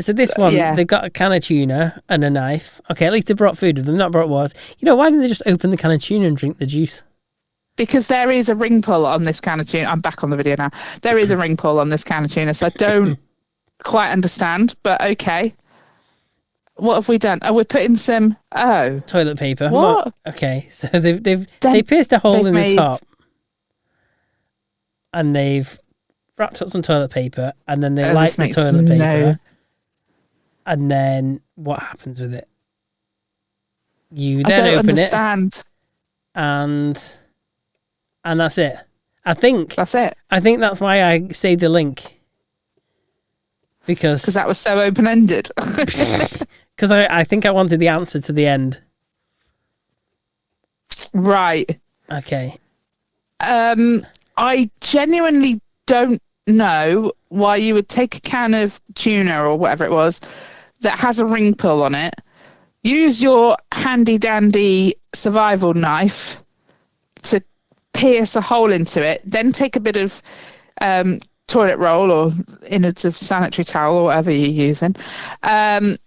So this one, they've got a can of tuna and a knife. Okay, at least they brought food with them, not brought water. Why didn't they just open the can of tuna and drink the juice? Because there is a ring pull on this can of tuna. I'm back on the video now. There is a ring pull on this can of tuna, so I don't quite understand, but okay. What have we done? Oh, we're putting some toilet paper. What? Okay, so they pierced a hole in the top, and they've wrapped up some toilet paper, and then they light the toilet paper. And then what happens with it? You then open it, and that's it. I think that's it. I think that's why I saved the link. Because that was so open-ended. Because I think I wanted the answer to the end. Right. Okay. I genuinely don't know why you would take a can of tuna or whatever it was that has a ring pull on it, use your handy dandy survival knife to pierce a hole into it, then take a bit of toilet roll or innards of sanitary towel or whatever you're using, and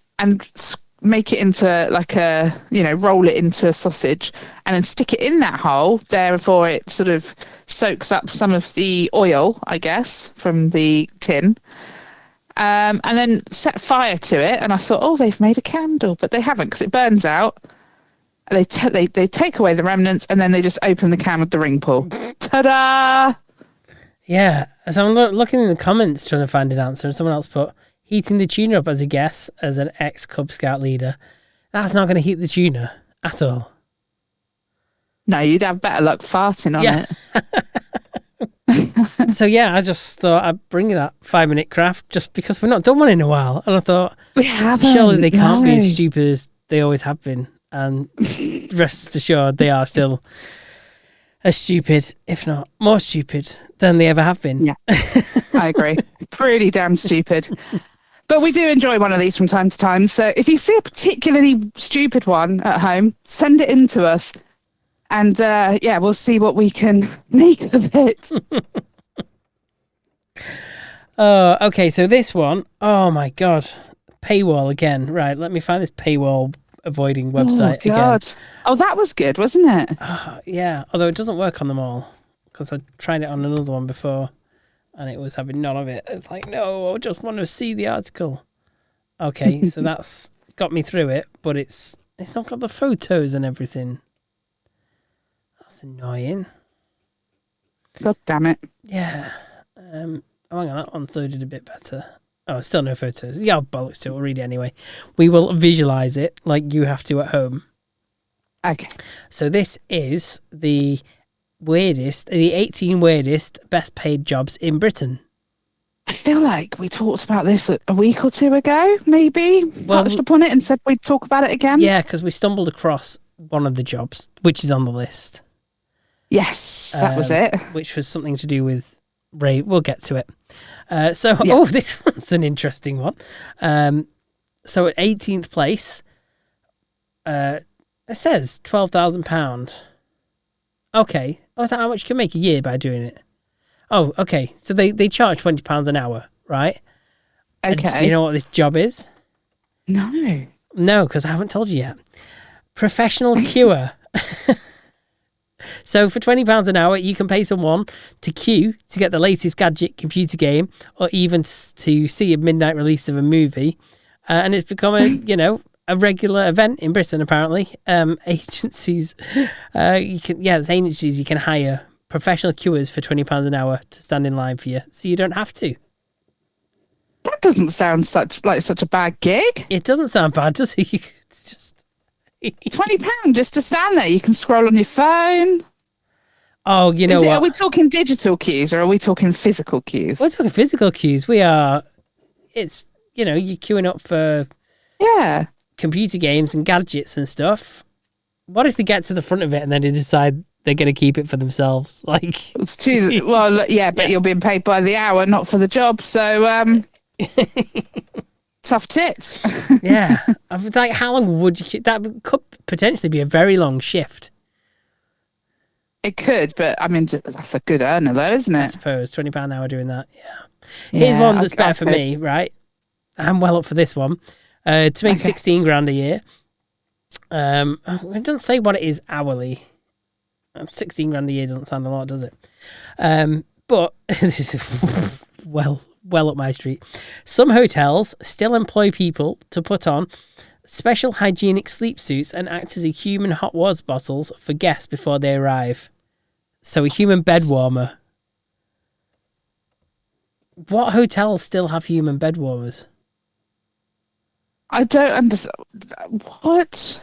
make it into like roll it into a sausage and then stick it in that hole. Therefore, it sort of soaks up some of the oil, I guess, from the tin. And then set fire to it. And I thought, oh, they've made a candle, but they haven't because it burns out. They take away the remnants and then they just open the can with the ring pull. Ta-da! Yeah. So I'm looking in the comments trying to find an answer, and someone else put heating the tuna up as a guess as an ex-Cub Scout leader. That's not going to heat the tuna at all. No, you'd have better luck farting on it. So yeah, I just thought I'd bring you that 5-minute craft just because we've not done one in a while. And I thought, we haven't. Surely they can't be as stupid as they always have been. And rest assured, they are still as stupid, if not more stupid, than they ever have been. Yeah, I agree. Pretty damn stupid. But we do enjoy one of these from time to time. So if you see a particularly stupid one at home, send it in to us. And we'll see what we can make of it. Okay, so this one, oh my God, paywall again. Right, let me find this paywall avoiding website again. Oh, that was good, wasn't it? Yeah, although it doesn't work on them all because I tried it on another one before and it was having none of it. It's like, no, I just want to see the article. Okay, so that's got me through it, but it's not got the photos and everything. That's annoying. God damn it. Yeah. Hang on, that one's loaded a bit better. Oh, still no photos. Yeah, bollocks to it. We'll read it anyway. We will visualize it like you have to at home. Okay. So this is the 18 weirdest best paid jobs in Britain. I feel like we talked about this a week or two ago, maybe. Touched upon it and said we'd talk about it again. Yeah, because we stumbled across one of the jobs, which is on the list. Yes, that was it. Which was something to do with rape. We'll get to it. Oh, this one's an interesting one. So at 18th place, it says £12,000. Okay. Oh, is that how much you can make a year by doing it? Oh, okay. So they charge £20 an hour, right? Okay. And do you know what this job is? No. No, because I haven't told you yet. Professional queuer. So for £20 an hour, you can pay someone to queue to get the latest gadget, computer game, or even to see a midnight release of a movie. And it's become a regular event in Britain, apparently. Agencies, there's agencies you can hire professional queuers for £20 an hour to stand in line for you, so you don't have to. That doesn't sound such a bad gig. It doesn't sound bad, does it? It's just £20 just to stand there. You can scroll on your phone. Oh, you know what? Are we talking digital queues or are we talking physical queues? We're talking physical queues. We are. It's you're queuing up for computer games and gadgets and stuff. What if they get to the front of it and then they decide they're going to keep it for themselves? Like it's too well, yeah, but you're being paid by the hour, not for the job. So tough tits. Yeah, I was like, how long would you? That could potentially be a very long shift. It could, but I mean, that's a good earner, though, isn't it? I suppose £20 an hour doing that. Yeah. Here's one that's better for me, right? I'm well up for this one. To make 16 grand a year. It doesn't say what it is hourly. 16 grand a year doesn't sound a lot, does it? But this is well up my street. Some hotels still employ people to put on special hygienic sleep suits and act as a human hot water bottles for guests before they arrive. So a human bed warmer. What hotels still have human bed warmers? I don't understand. What?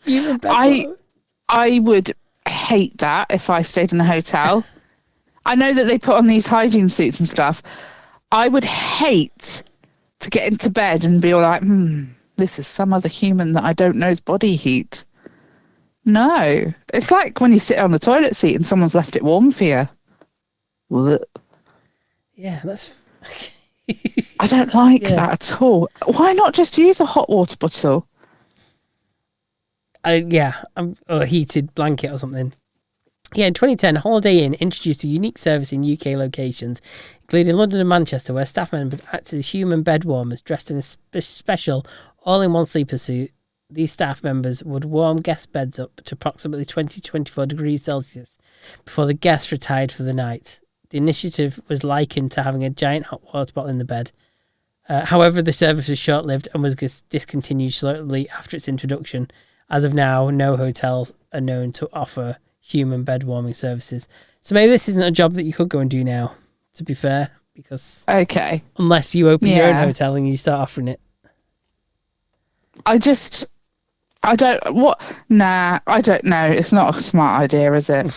Human bed warmer? I would hate that if I stayed in a hotel. I know that they put on these hygiene suits and stuff. I would hate to get into bed and be all like, this is some other human that I don't know's body heat. No. It's like when you sit on the toilet seat and someone's left it warm for you. Blech. Yeah, that's... I don't like that at all. Why not just use a hot water bottle? Or a heated blanket or something. Yeah, in 2010, Holiday Inn introduced a unique service in UK locations, including London and Manchester, where staff members acted as human bed warmers dressed in a special all-in-one sleeper suit. These staff members would warm guest beds up to approximately 20 to 24 degrees Celsius before the guests retired for the night. The initiative was likened to having a giant hot water bottle in the bed. However, the service was short-lived and was discontinued shortly after its introduction. As of now, no hotels are known to offer human bed warming services. So maybe this isn't a job that you could go and do now, to be fair, because unless you open your own hotel and you start offering it. I don't know. It's not a smart idea, is it?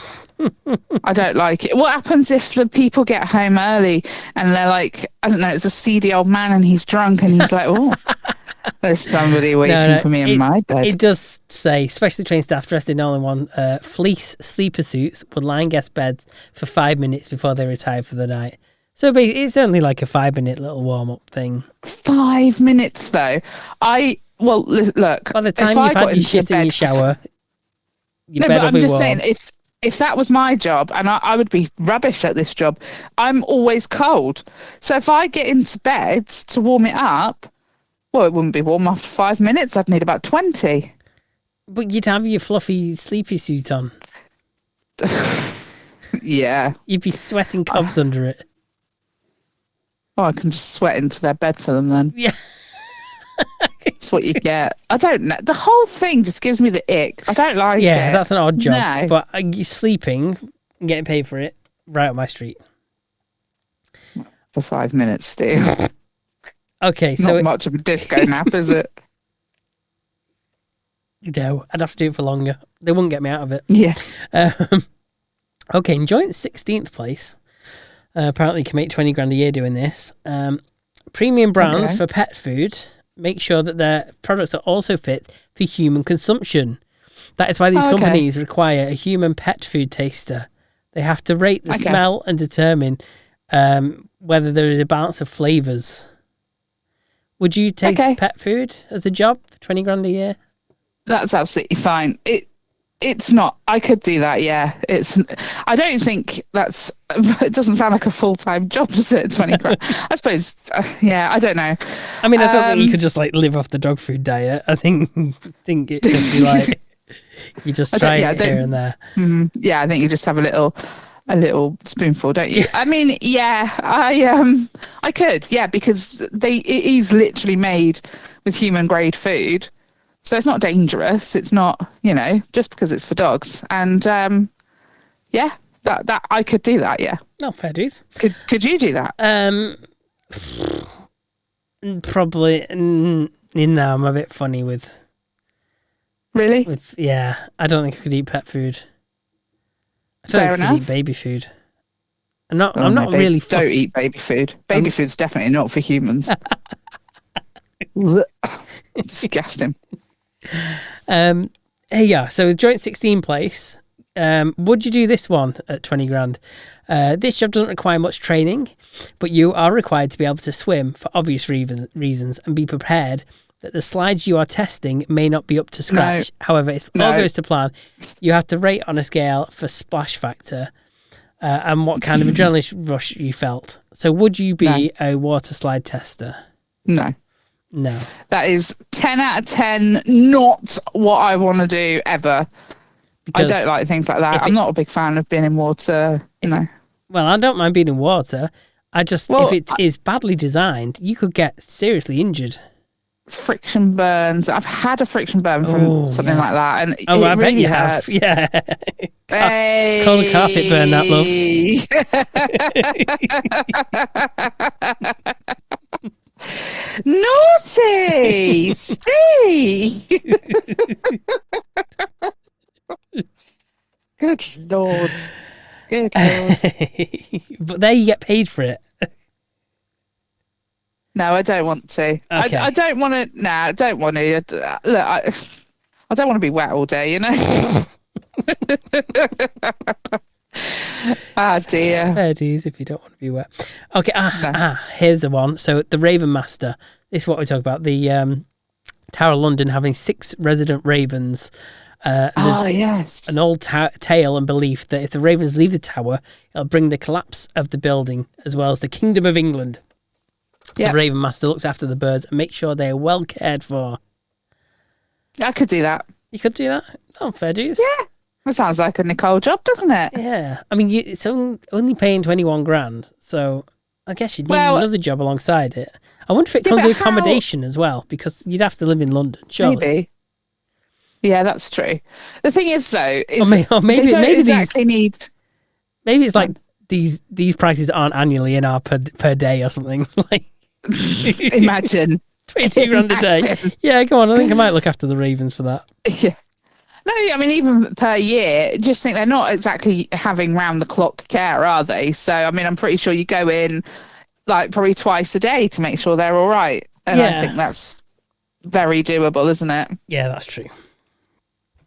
I don't like it. What happens if the people get home early and they're like, I don't know, it's a seedy old man and he's drunk and he's like, oh, there's somebody waiting for me in my bed. It does say, specially trained staff dressed in all-in-one fleece sleeper suits would lie in guest beds for 5 minutes before they retire for the night. So it's only like a 5-minute little warm-up thing. 5 minutes, though. Look. By the time you've had your shit in your shower, your bed will be warm. I'm just saying, if that was my job, and I would be rubbish at this job, I'm always cold. So if I get into bed to warm it up, well, it wouldn't be warm after 5 minutes. I'd need about 20. But you'd have your fluffy sleepy suit on. Yeah. You'd be sweating cobs under it. Oh, I can just sweat into their bed for them then. Yeah. That's what you get. I don't know. The whole thing just gives me the ick. I don't like it. Yeah, that's an odd job. No. But you're sleeping and getting paid for it right up my street. For 5 minutes, Steve. Okay, so... Not much of a disco nap, is it? No, I'd have to do it for longer. They wouldn't get me out of it. Yeah. Okay, in joint 16th place. Apparently you can make 20 grand a year doing this. Premium brands for pet food make sure that their products are also fit for human consumption. That is why these companies require a human pet food taster. They have to rate the smell and determine whether there is a balance of flavours. Would you taste pet food as a job for 20 grand a year? That's absolutely fine. It's not. I could do that, yeah. I don't think that's... It doesn't sound like a full-time job, does it, 20 grand? I suppose, I don't know. I mean, I don't think you could just, like, live off the dog food diet. I think it'd just be like... You just try it here and there. Yeah, I think you just have a little spoonful, don't you? I mean, yeah, I could, yeah, because it is literally made with human-grade food. So it's not dangerous. It's not, just because it's for dogs. And that I could do that. Yeah. No, fair dues. Could you do that? Probably. No, I'm a bit funny with. Really? I don't think I could eat pet food. I don't Fair think I enough. could eat baby food. I'm not really fussy. Don't eat baby food. Baby food's definitely not for humans. Disgusting. So joint 16 place. Would you do this one at 20 grand? This job doesn't require much training, but you are required to be able to swim for obvious reasons and be prepared that the slides you are testing may not be up to scratch. No. However, if all goes to plan, you have to rate on a scale for splash factor and what kind of adrenaline rush you felt. So would you be a water slide tester? No. No. That is 10 out of 10, not what I want to do ever. Because I don't like things like that. I'm not a big fan of being in water. Well, I don't mind being in water. If it is badly designed, you could get seriously injured. Friction burns. I've had a friction burn from something like that. And it I really bet you hurts. have. Yeah. Hey. It's called a carpet burn, that, love. Naughty! Steve! Good Lord. Good Lord. But there you get paid for it. No, I don't want to. Okay. I don't want to. Nah, I don't want to. Look, I don't want to be wet all day, you know? Ah, dear. Fair dues if you don't want to be wet. Okay, here's the one. So the Raven Master. This is what we talk about. The Tower of London having 6 resident ravens. Yes. An old tale and belief that if the ravens leave the tower, it'll bring the collapse of the building as well as the Kingdom of England. Yep. The Raven Master looks after the birds and makes sure they are well cared for. I could do that. You could do that? Oh, fair dues. Yeah. That sounds like a Nicole job, doesn't it? Yeah. I mean, it's only paying 21 grand, so I guess you'd need another job alongside it. I wonder if it comes with accommodation as well, because you'd have to live in London, surely. Maybe. Yeah, that's true. The thing is, though, maybe exactly need. Maybe it's like these prices aren't annually in our per day or something. Like, imagine 22 grand a day. Yeah, go on. I think I might look after the ravens for that. Yeah. No, I mean, even per year, just think they're not exactly having round the clock care, are they? So, I mean, I'm pretty sure you go in like probably twice a day to make sure they're all right. And I think that's very doable, isn't it? Yeah, that's true.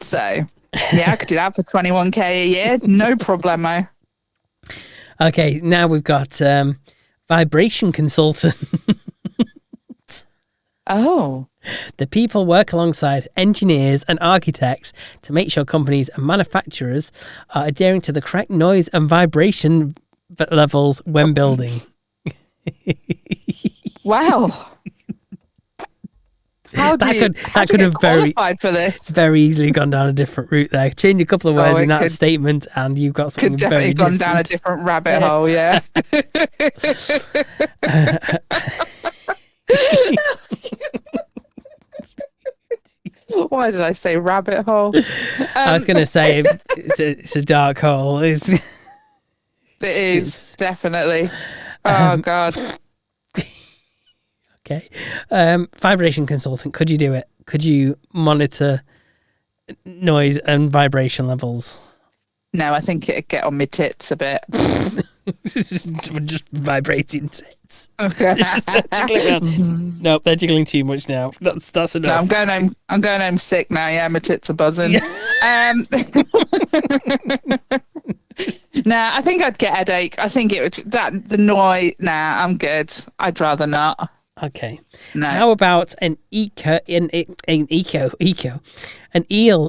So, yeah, I could do that for 21k a year. No problemo. Okay, now we've got vibration consultant. Oh. The people work alongside engineers and architects to make sure companies and manufacturers are adhering to the correct noise and vibration levels when building. Wow. That could have very easily gone down a different route there. Change a couple of words in that statement and you've got something very different. Could definitely gone down a different rabbit hole, yeah. Why did I say rabbit hole? I was going to say it's a dark hole. It is, definitely. Oh, God. Okay. Vibration consultant, could you do it? Could you monitor noise and vibration levels? No, I think it'd get on my tits a bit. just vibrating tits. Okay. Nope, they're jiggling too much now. That's enough. No, I'm going home sick now. Yeah, my tits are buzzing. Nah, I think I'd get a headache. I think it would the noise. Nah, I'm good. I'd rather not. Okay. No. How about an eel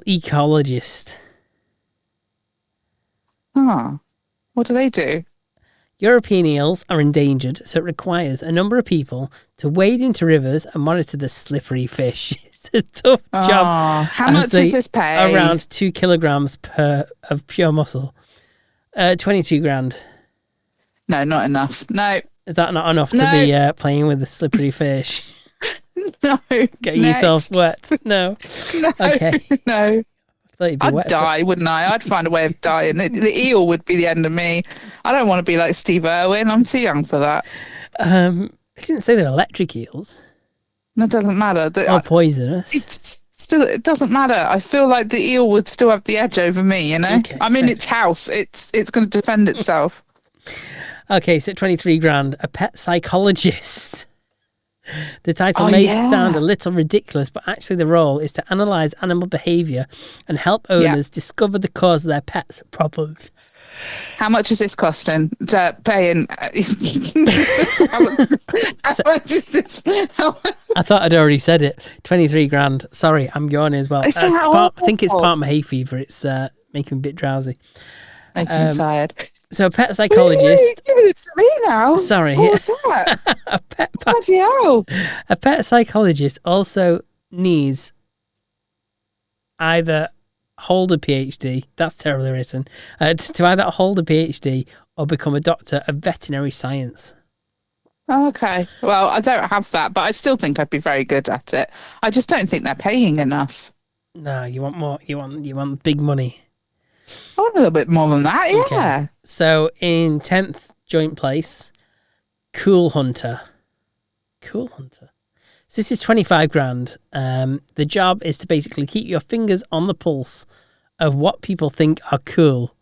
ecologist? Oh, what do they do? European eels are endangered, so it requires a number of people to wade into rivers and monitor the slippery fish. It's a tough job. How much does this pay? Around 2 kilograms of pure muscle. 22 grand. No, not enough. No. Is that not enough to be playing with the slippery fish? No. Getting yourself wet? No. No. Okay. No. I'd die, wouldn't I? I'd find a way of dying. The eel would be the end of me. I don't want to be like Steve Irwin. I'm too young for that. I didn't say they're electric eels. That doesn't matter. Or poisonous. It doesn't matter. I feel like the eel would still have the edge over me, you know? Okay, I'm in its house. It's going to defend itself. Okay, so 23 grand. A pet psychologist. The title may sound a little ridiculous, but actually the role is to analyse animal behaviour and help owners discover the cause of their pets' problems. How much is this costing? Paying? How much is this? I thought I'd already said it. 23 grand. Sorry, I'm yawning as well. I think it's part of my hay fever. It's making me a bit drowsy. Making me tired. So a pet psychologist. Give it to me now. Sorry. What was that? Bloody hell. A pet psychologist also needs either hold a PhD. That's terribly written. To either hold a PhD or become a doctor of veterinary science. Okay. Well, I don't have that, but I still think I'd be very good at it. I just don't think they're paying enough. No, you want more. You want big money. I want a little bit more than that, yeah. Okay. So in 10th joint place, Cool Hunter. Cool Hunter. So this is 25 grand. The job is to basically keep your fingers on the pulse of what people think are cool.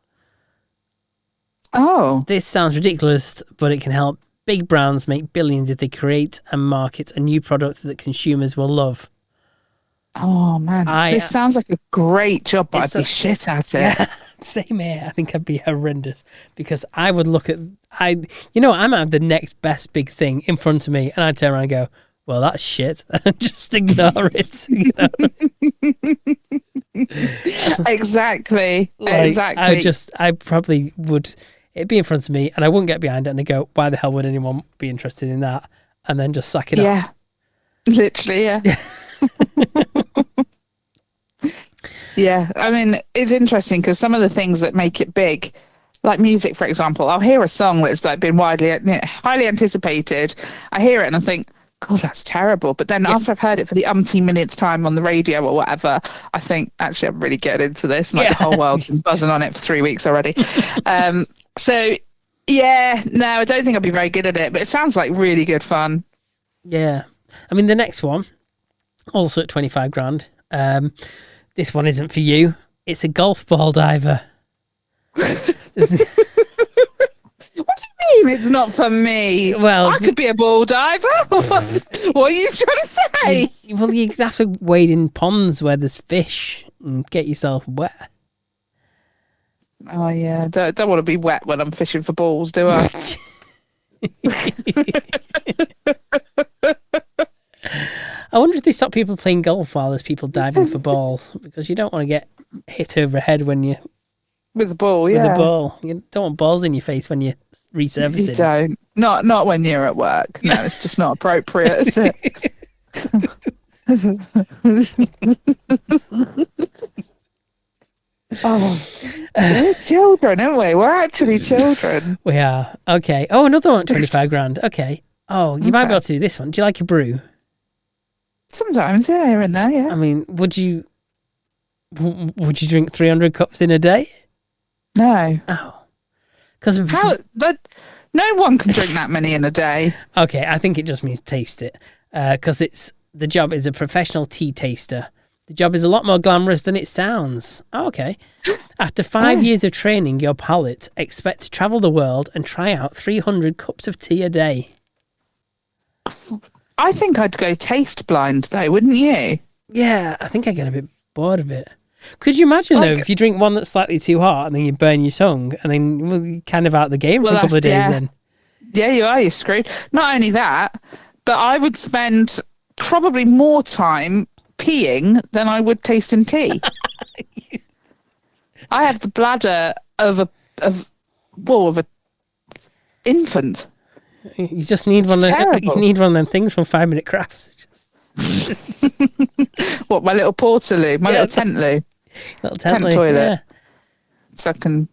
Oh. This sounds ridiculous, but it can help Big brands make billions if they create and market a new product that consumers will love. Oh man, this sounds like a great job, but I'd be shit at it. Yeah, same here. I think I'd be horrendous because I would look at I might have the next best big thing in front of me, and I'd turn around and go, "Well, that's shit," and just ignore it. Exactly. Like, exactly. I probably would. It'd be in front of me, and I wouldn't get behind it, and I'd go, "Why the hell would anyone be interested in that?" And then just sack it off. Literally, yeah. Yeah, I mean, it's interesting because some of the things that make it big, like music, for example, I'll hear a song that's like been highly anticipated. I hear it and I think, God, that's terrible. But then after I've heard it for the umpteen minutes time on the radio or whatever, I think, actually, I'm really getting into this. And, like, the whole world's been buzzing on it for 3 weeks already. So, yeah, no, I don't think I'll be very good at it, but it sounds like really good fun. Yeah. I mean, the next one, also at 25 grand. This one isn't for you. It's a golf ball diver. What do you mean it's not for me? Well, I could be a ball diver. What are you trying to say? Well, you have to wade in ponds where there's fish and get yourself wet. Oh yeah, don't want to be wet when I'm fishing for balls, do I? I wonder if they stop people playing golf while there's people diving for balls, because you don't want to get hit over the head when you with the ball. Yeah, with the ball. You don't want balls in your face when you're resurfacing. You don't. Not when you're at work. No, it's just not appropriate, is it? We're children, aren't we? We're actually children. We are. Okay. Oh, another one, 25 grand. Okay. Oh, you might be able to do this one. Do you like a brew? Sometimes, yeah, here and there, yeah. I mean, would you drink 300 cups in a day? No. Oh. Because no one can drink that many in a day. Okay, I think it just means taste it. Because the job is a professional tea taster. The job is a lot more glamorous than it sounds. Oh, okay. After 5 years of training your palate, expect to travel the world and try out 300 cups of tea a day. I think I'd go taste blind, though, wouldn't you? Yeah, I think I get a bit bored of it. Could you imagine, though, if you drink one that's slightly too hot and then you burn your tongue and then you're kind of out of the game for a couple of days then? Yeah, you are. You're screwed. Not only that, but I would spend probably more time peeing than I would tasting tea. I have the bladder of an infant. You just need one. You need one of them things from 5 Minute Crafts. What, my little portaloo, little tent loo, little tent toilet, yeah. So I can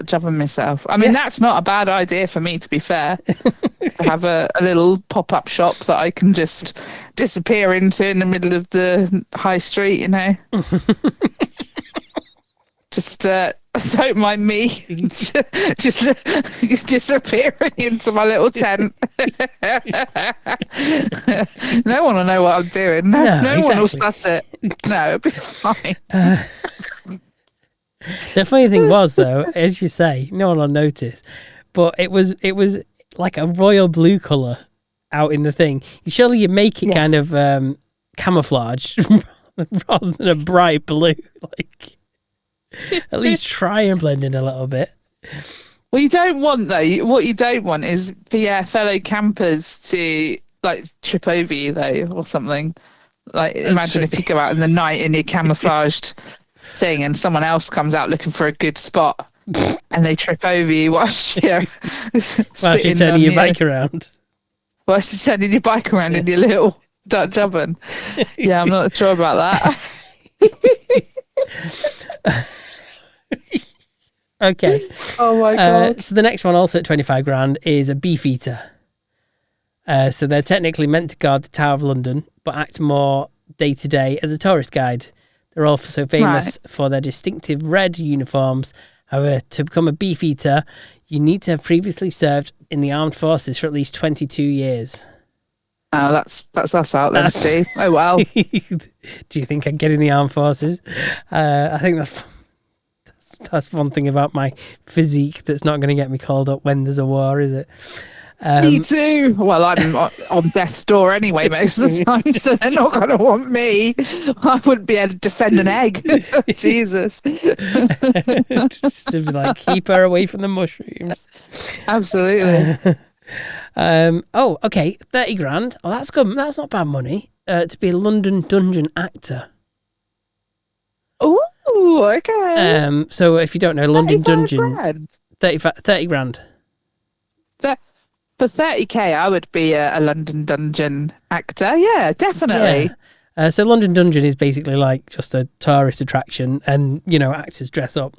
jab on myself. I mean, that's not a bad idea for me, to be fair. To have a little pop-up shop that I can just disappear into in the middle of the high street, you know. Just don't mind me just disappearing into my little tent. No one will know what I'm doing. No one will suss it. No, it'll be fine. The funny thing was, though, as you say, no one will notice, but it was like a royal blue colour out in the thing. Surely you make it kind of camouflage rather than a bright blue, like. At least try and blend in a little bit. Well, you don't want, though. What you don't want is for your fellow campers to like trip over you, though, or something. Like, imagine if you go out in the night in your camouflaged thing, and someone else comes out looking for a good spot, and they trip over you whilst you're turning your bike around. Whilst you're turning your bike around in your little Dutch oven. Yeah, I'm not sure about that. Okay. Oh my god. So the next one, also at 25 grand, is a Beefeater. So they're technically meant to guard the Tower of London, but act more day to day as a tourist guide. They're also famous for their distinctive red uniforms. However, to become a Beefeater, you need to have previously served in the armed forces for at least 22 years. Oh, that's us out then, Steve. Oh well. Do you think I'd get in the armed forces? I think that's one thing about my physique that's not going to get me called up when there's a war, is it? Me too. Well, I'm on death's door anyway most of the time, so they're not going to want me. I wouldn't be able to defend an egg. Jesus. Just be like, keep her away from the mushrooms. Absolutely. Oh, okay, 30 grand. Oh, that's good. That's not bad money. To be a London dungeon actor. Oh, okay. So if you don't know, London dungeon, grand. 30 grand. For 30k, I would be a London dungeon actor. Yeah, definitely. Yeah. So London Dungeon is basically like just a tourist attraction, and actors dress up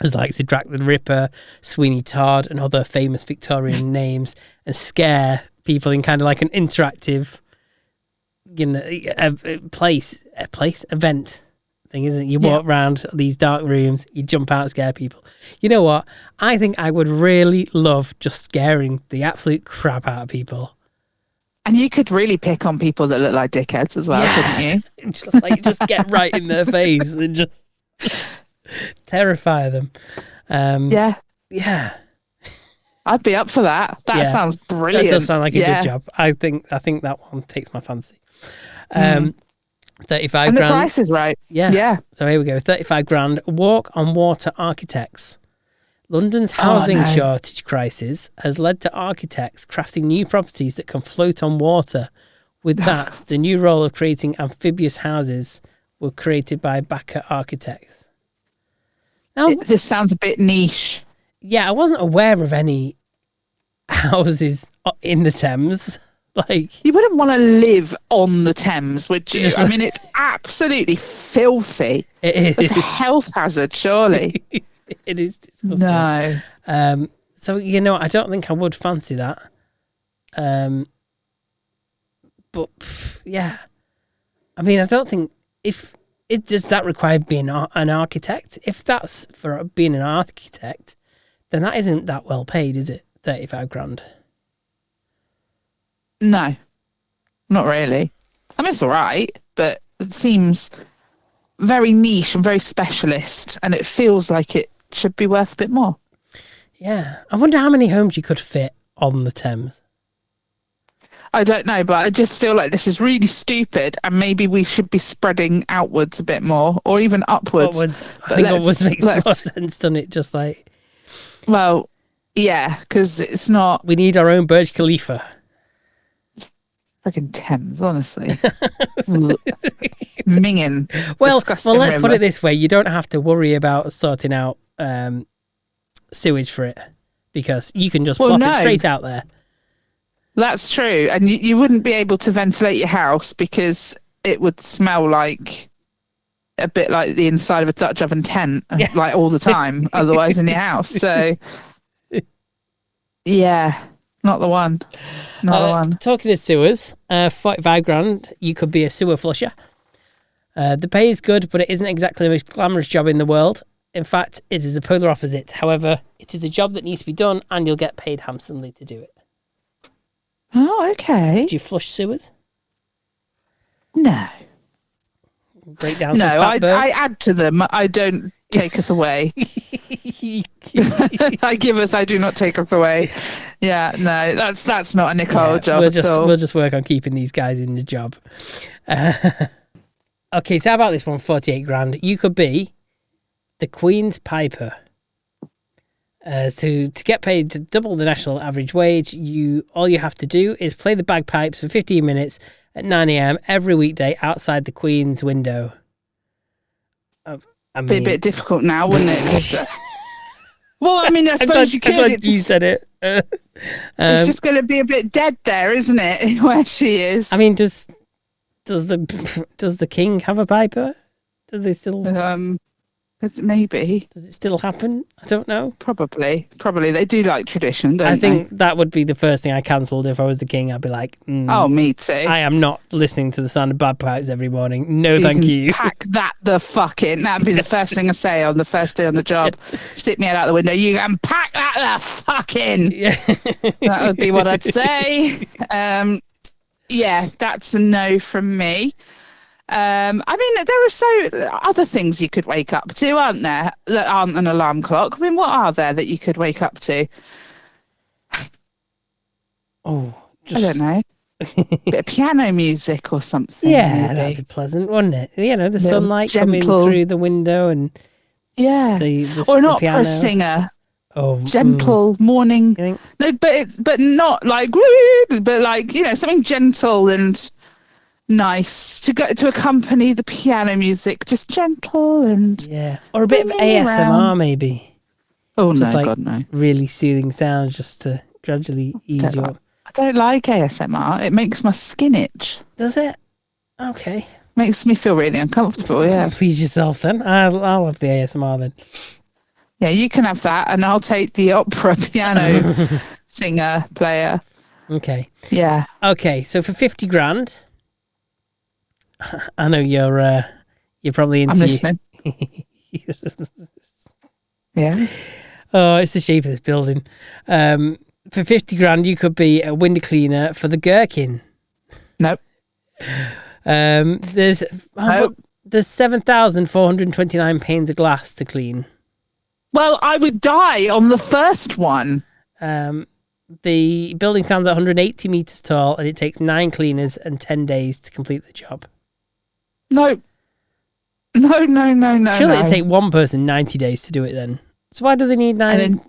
as like the Jack the Ripper, Sweeney Todd, and other famous Victorian names, and scare people in kind of like an interactive, event thing, isn't it? You walk around these dark rooms, you jump out and scare people. You know what? I think I would really love just scaring the absolute crap out of people. And you could really pick on people that look like dickheads as well, couldn't you? Just get right in their face and just terrify them. Yeah. I'd be up for that. That sounds brilliant. That does sound like a good job. I think that one takes my fancy. 35 and grand. The price is right. Yeah. So here we go. 35 grand. Walk on water architects. London's housing shortage crisis has led to architects crafting new properties that can float on water. With that, the new role of creating amphibious houses were created by Backer Architects. Now, this sounds a bit niche. Yeah, I wasn't aware of any houses in the Thames. Like, you wouldn't want to live on the Thames, would you? I mean, it's absolutely filthy. It is. It's a health hazard, surely. It is disgusting. No. So, I don't think I would fancy that. But, yeah. I mean, I don't think... Does that require being an architect? If that's for being an architect, then that isn't that well paid, is it? 35 grand. No, not really. I mean, it's all right, but it seems very niche and very specialist, and it feels like it should be worth a bit more. Yeah. I wonder how many homes you could fit on the Thames. I don't know, but I just feel like this is really stupid, and maybe we should be spreading outwards a bit more, or even upwards. I think upwards makes more sense, doesn't it? Just like... Well, yeah, because it's not... We need our own Burj Khalifa. Freaking Thames, honestly. Minging. Well, disgusting let's river. put it this way. You don't have to worry about sorting out sewage for it, because you can just plop it straight out there. That's true. And you wouldn't be able to ventilate your house because it would smell like a bit like the inside of a Dutch oven tent, like all the time, otherwise in your house. So, yeah, not the one. Not the one. Talking of sewers, 45 grand, you could be a sewer flusher. The pay is good, but it isn't exactly the most glamorous job in the world. In fact, it is the polar opposite. However, it is a job that needs to be done, and you'll get paid handsomely to do it. Oh, okay. Do you flush sewers? No. Break down some fat birds? I add to them. I don't taketh away. I give us, I do not taketh away. Yeah, no, that's not a Nicole job at all. We'll just work on keeping these guys in the job. Okay, so how about this one? 48 grand. You could be the Queen's Piper. To get paid to double the national average wage, all you have to do is play the bagpipes for 15 minutes at 9 a.m. every weekday outside the Queen's window. I mean, be a bit difficult now, wouldn't it? Well, I mean, I suppose you could. You said it. It's just going to be a bit dead there, isn't it? Where she is. I mean, does the king have a piper? Do they still? Maybe. Does it still happen? I don't know. Probably. They do like tradition, don't they? I think that would be the first thing I cancelled if I was the king. I'd be like, oh, me too. I am not listening to the sound of bagpipes every morning. No, thank you. Pack that the fuck in. That'd be the first thing I say on the first day on the job. Stick me head out the window. You can pack that the fuck in. Yeah. That would be what I'd say. Yeah, that's a no from me. I mean, there are other things you could wake up to, aren't there? That aren't an alarm clock. I mean, what are there that you could wake up to? Oh, I don't know. Bit of piano music or something. Yeah, maybe. that'd be pleasant, wouldn't it? The Little sunlight coming through the window and or an the opera piano. singer. Oh, Gentle morning. You think? No, but not like but like, something gentle and nice to accompany the piano music. Just gentle and or a bit of ASMR around. maybe. Oh Just no, like God no! really soothing sounds just to gradually ease you up. I don't like ASMR. It makes my skin itch. Does it? Okay. Makes me feel really uncomfortable. Yeah. Please yourself then. I'll have the ASMR then. Yeah, you can have that, and I'll take the opera piano singer player. Okay. Yeah. Okay. So for 50 grand, I know you're probably into. I'm listening. Yeah. Oh, it's the shape of this building. For 50 grand, you could be a window cleaner for the Gherkin. Nope. There's 7,429 panes of glass to clean. Well, I would die on the first one. The building stands at 180 meters tall, and it takes 9 cleaners and 10 days to complete the job. No. Surely it'd take one person 90 days to do it then. So why do they need 9?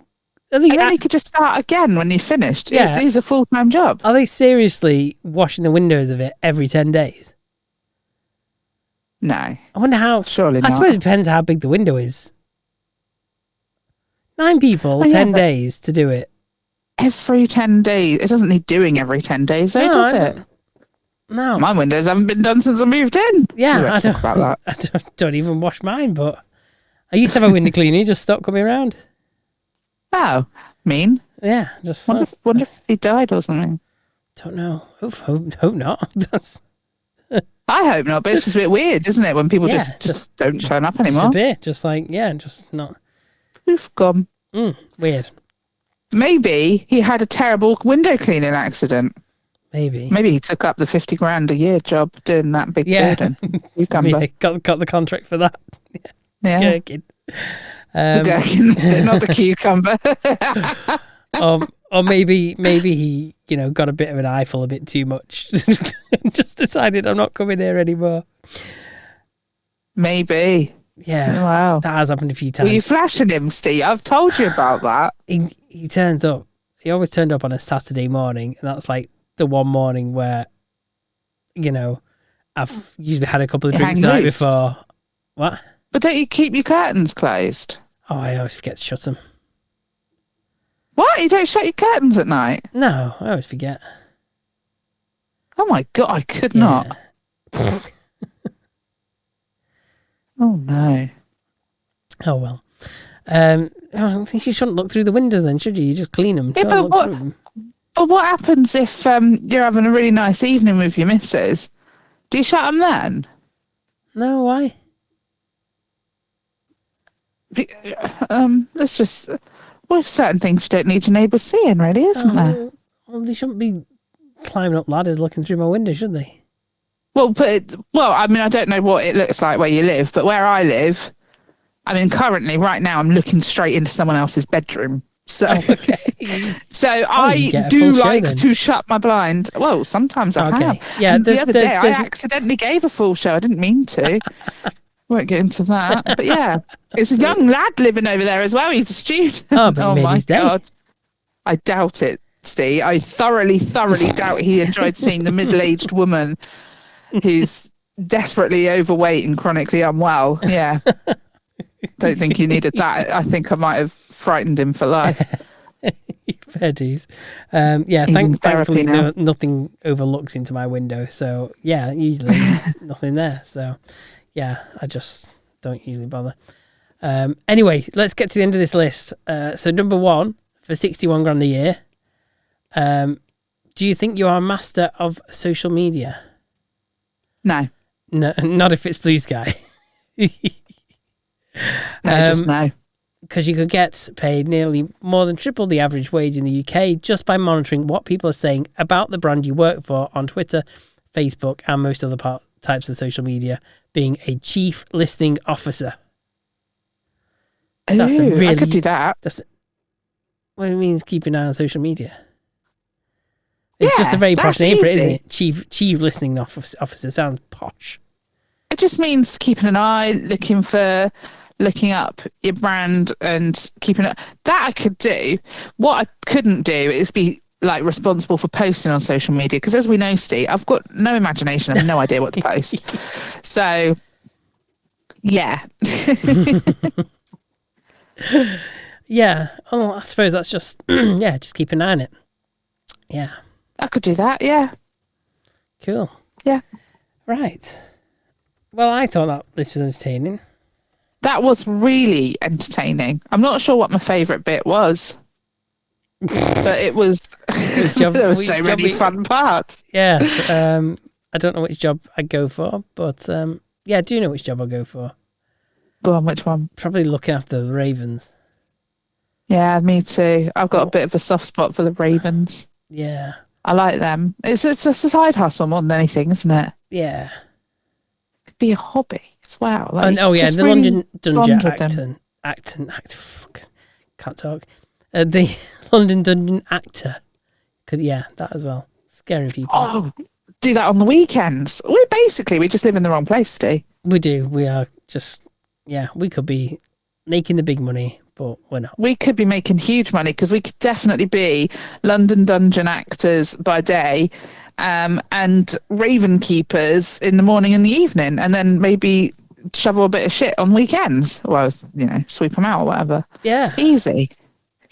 And then you could just start again when you're finished. Yeah. It is a full-time job. Are they seriously washing the windows of it every 10 days? No. I wonder how. Surely I not. suppose it depends how big the window is. 9 people, 10 days to do it. Every 10 days. It doesn't need doing every 10 days, though, does it? No. My windows haven't been done since I moved in. Yeah, I don't about that. I don't even wash mine, but I used to have a window cleaner. He just stopped coming around. Oh, mean. Yeah, just wonder if he died or something. Don't know. Hope not. I hope not, but it's just a bit weird, isn't it? When people just don't turn up anymore. Just a bit, just like, just not. Poof, gone. Weird. Maybe he had a terrible window cleaning accident. Maybe he took up the 50 grand a year job doing that big building. Cucumber. got the contract for that. Yeah. Gherkin. The gherkin, not the cucumber. or maybe he, got a bit of an eyeful a bit too much. Just decided I'm not coming here anymore. Maybe. Yeah. Wow. That has happened a few times. Were you flashing him, Steve? I've told you about that. He turns up. He always turned up on a Saturday morning, and that's like the one morning where, I've usually had a couple of drinks the night before. What? But don't you keep your curtains closed? Oh, I always forget to shut them. What? You don't shut your curtains at night? No, I always forget. Oh my God, I could not. Oh no. Oh well. I think you shouldn't look through the windows then, should you? You just clean them. Yeah, but what happens if you're having a really nice evening with your missus? Do you shut them then? No, why? There's just certain things you don't need your neighbours seeing, really, isn't there? Well, they shouldn't be climbing up ladders looking through my window, should they? Well, I mean, I don't know what it looks like where you live, but where I live, I mean, currently, right now, I'm looking straight into someone else's bedroom. So, I do like to shut my blind. Well, sometimes I have. Yeah, and the other day, I accidentally gave a full show. I didn't mean to. Won't get into that. But yeah, it's a young lad living over there as well. He's a student. Oh, but my God. I doubt it, Steve. I thoroughly doubt he enjoyed seeing the middle-aged woman who's desperately overweight and chronically unwell. Yeah. Don't think he needed that. I think I might have frightened him for life. Fair dues. Thankfully nothing overlooks into my window. So yeah, usually nothing there. So yeah, I just don't usually bother. Anyway, let's get to the end of this list. So number 1 for 61 grand a year. Do you think you are a master of social media? No, not if it's Blue Sky. Just no. Because you could get paid nearly more than triple the average wage in the UK just by monitoring what people are saying about the brand you work for on Twitter, Facebook, and most other types of social media, being a chief listening officer. I could do that. What it means keeping an eye on social media. It's just a very posh that's name for it, isn't easy. it? Chief listening officer sounds posh. It just means keeping an eye, looking up your brand and keeping it. That I could do. What I couldn't do is be like responsible for posting on social media, because as we know, Steve, I've got no imagination. I have no idea what to post. So, yeah. Yeah. Oh, I suppose that's just just keep an eye on it. Yeah. I could do that. Yeah. Cool. Yeah. Right. Well, I thought that this was entertaining. That was really entertaining. I'm not sure what my favourite bit was, but it was. There were so many fun parts. Yeah. I don't know which job I'd go for, but I do know which job I'll go for. Go on, which one? Probably looking after the ravens. Yeah, me too. I've got a bit of a soft spot for the ravens. Yeah. I like them. It's a side hustle more than anything, isn't it? Yeah. Could be a hobby as well. Like, the London Dungeon fuck, can't talk. The London Dungeon actor could, that as well. Scaring people. Oh, do that on the weekends. We just live in the wrong place, Steve. We do. We are just, we could be making the big money, but we're not. We could be making huge money, because we could definitely be London Dungeon actors by day, and raven keepers in the morning and the evening, and then maybe shovel a bit of shit on weekends. Well, sweep them out or whatever. Yeah. Easy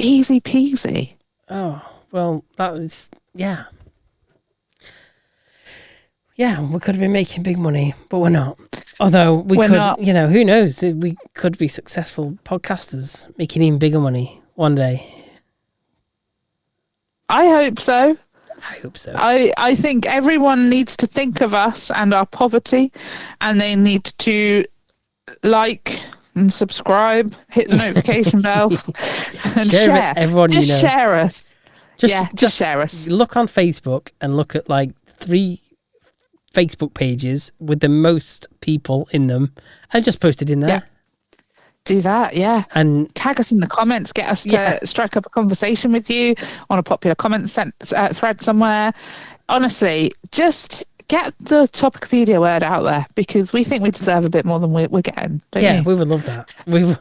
peasy. Oh, well, that is, Yeah, we could have been making big money, but we're not. Although we're not. Who knows? We could be successful podcasters making even bigger money one day. I hope so. I think everyone needs to think of us and our poverty, and they need to like and subscribe, hit the notification bell, and share. Everyone just share us. Just share us. Look on Facebook and look at like 3 Facebook pages with the most people in them, and just post it in there. Yeah. Do that, and tag us in the comments. Get us to strike up a conversation with you on a popular comment thread somewhere. Honestly, just get the Topicopedia word out there, because we think we deserve a bit more than we're getting. Don't you? We would love that. Do you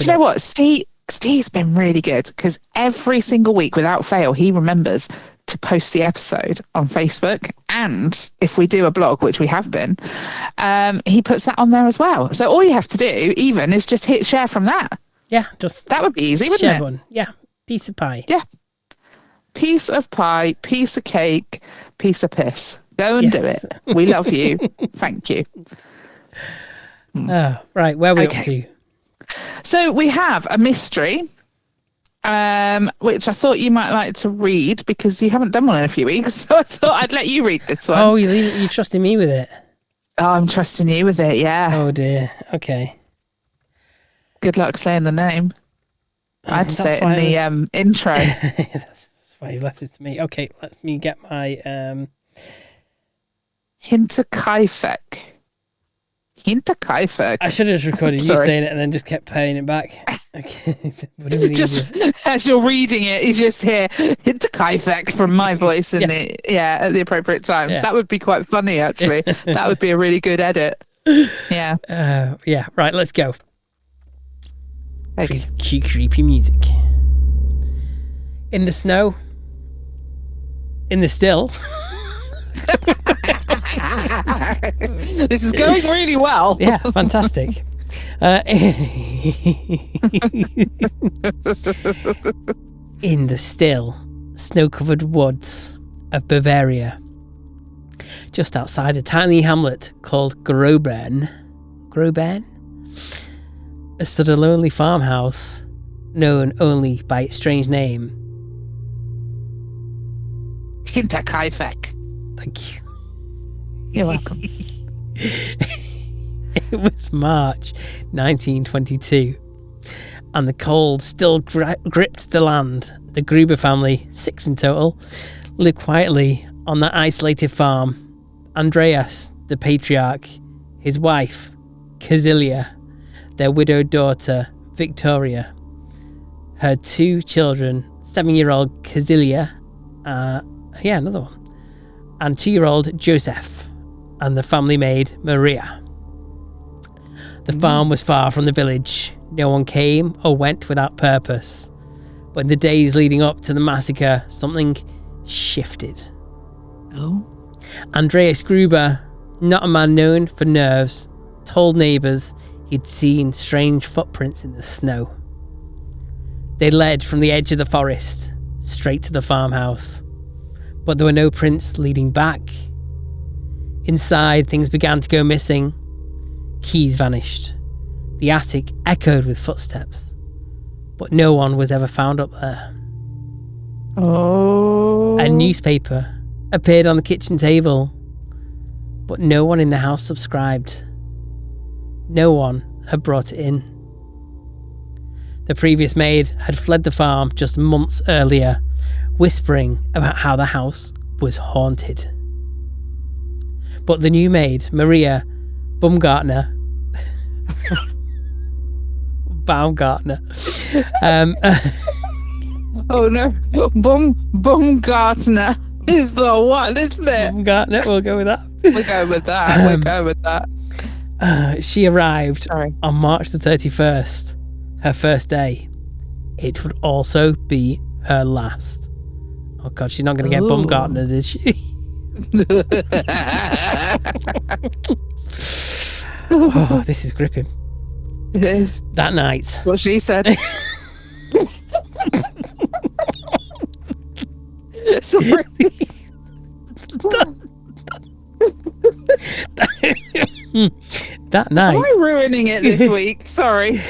know what? Steve's been really good, because every single week without fail he remembers to post the episode on Facebook, and if we do a blog, which we have been, he puts that on there as well. So all you have to do even is just hit share from that. That would be easy, wouldn't it? One. Piece of pie. Piece of pie, piece of cake, piece of piss. Go and do it. We love you. Thank you. Oh, right, where are we up to? So we have a mystery, which I thought you might like to read, because you haven't done one in a few weeks. So I thought I'd let you read this one. Oh, you're trusting me with it? Oh, I'm trusting you with it, yeah. Oh, dear. Okay. Good luck saying the name. I had to say it in the intro. That's why you left it to me. Okay, let me get my... Hinterkaifeck. Hinterkaifeck. I should have just recorded you saying it and then just kept playing it back. Okay. Just as you're reading it, you just hear Hinterkaifeck from my voice at the appropriate times. That would be quite funny, actually. That would be a really good edit. Yeah. Right, let's go. Okay. Creepy music. In the snow. In the still. This is going really well. Yeah, fantastic. In the still, snow-covered woods of Bavaria, just outside a tiny hamlet called Groben, stood a lonely farmhouse known only by its strange name. Hinterkaifeck. Thank you. You're welcome. It was March 1922, and the cold still gripped the land. The Gruber family, 6 in total, lived quietly on that isolated farm. Andreas, the patriarch, his wife, Kazilia, their widowed daughter, Victoria, her 2 children, 7-year-old Kazilia, Yeah, another one. And 2-year-old Joseph and the family maid Maria. The farm was far from the village. No one came or went without purpose. But in the days leading up to the massacre, something shifted. Oh. Andreas Gruber, not a man known for nerves, told neighbours he'd seen strange footprints in the snow. They led from the edge of the forest straight to the farmhouse, but there were no prints leading back. Inside, things began to go missing. Keys vanished. The attic echoed with footsteps, but no one was ever found up there. Oh. A newspaper appeared on the kitchen table, but no one in the house subscribed. No one had brought it in. The previous maid had fled the farm just months earlier, whispering about how the house was haunted. But the new maid, Maria Baumgartner, Oh no, Baumgartner is the one, isn't it? Baumgartner, we'll go with that. We're going with that. We're going with that. She arrived Sorry. on March the 31st, her first day. It would also be her last. Oh God, she's not going to get Baumgartner, is she? Oh, this is gripping. It is. That night. That's what she said. Sorry. That night. Am I ruining it this week? Sorry.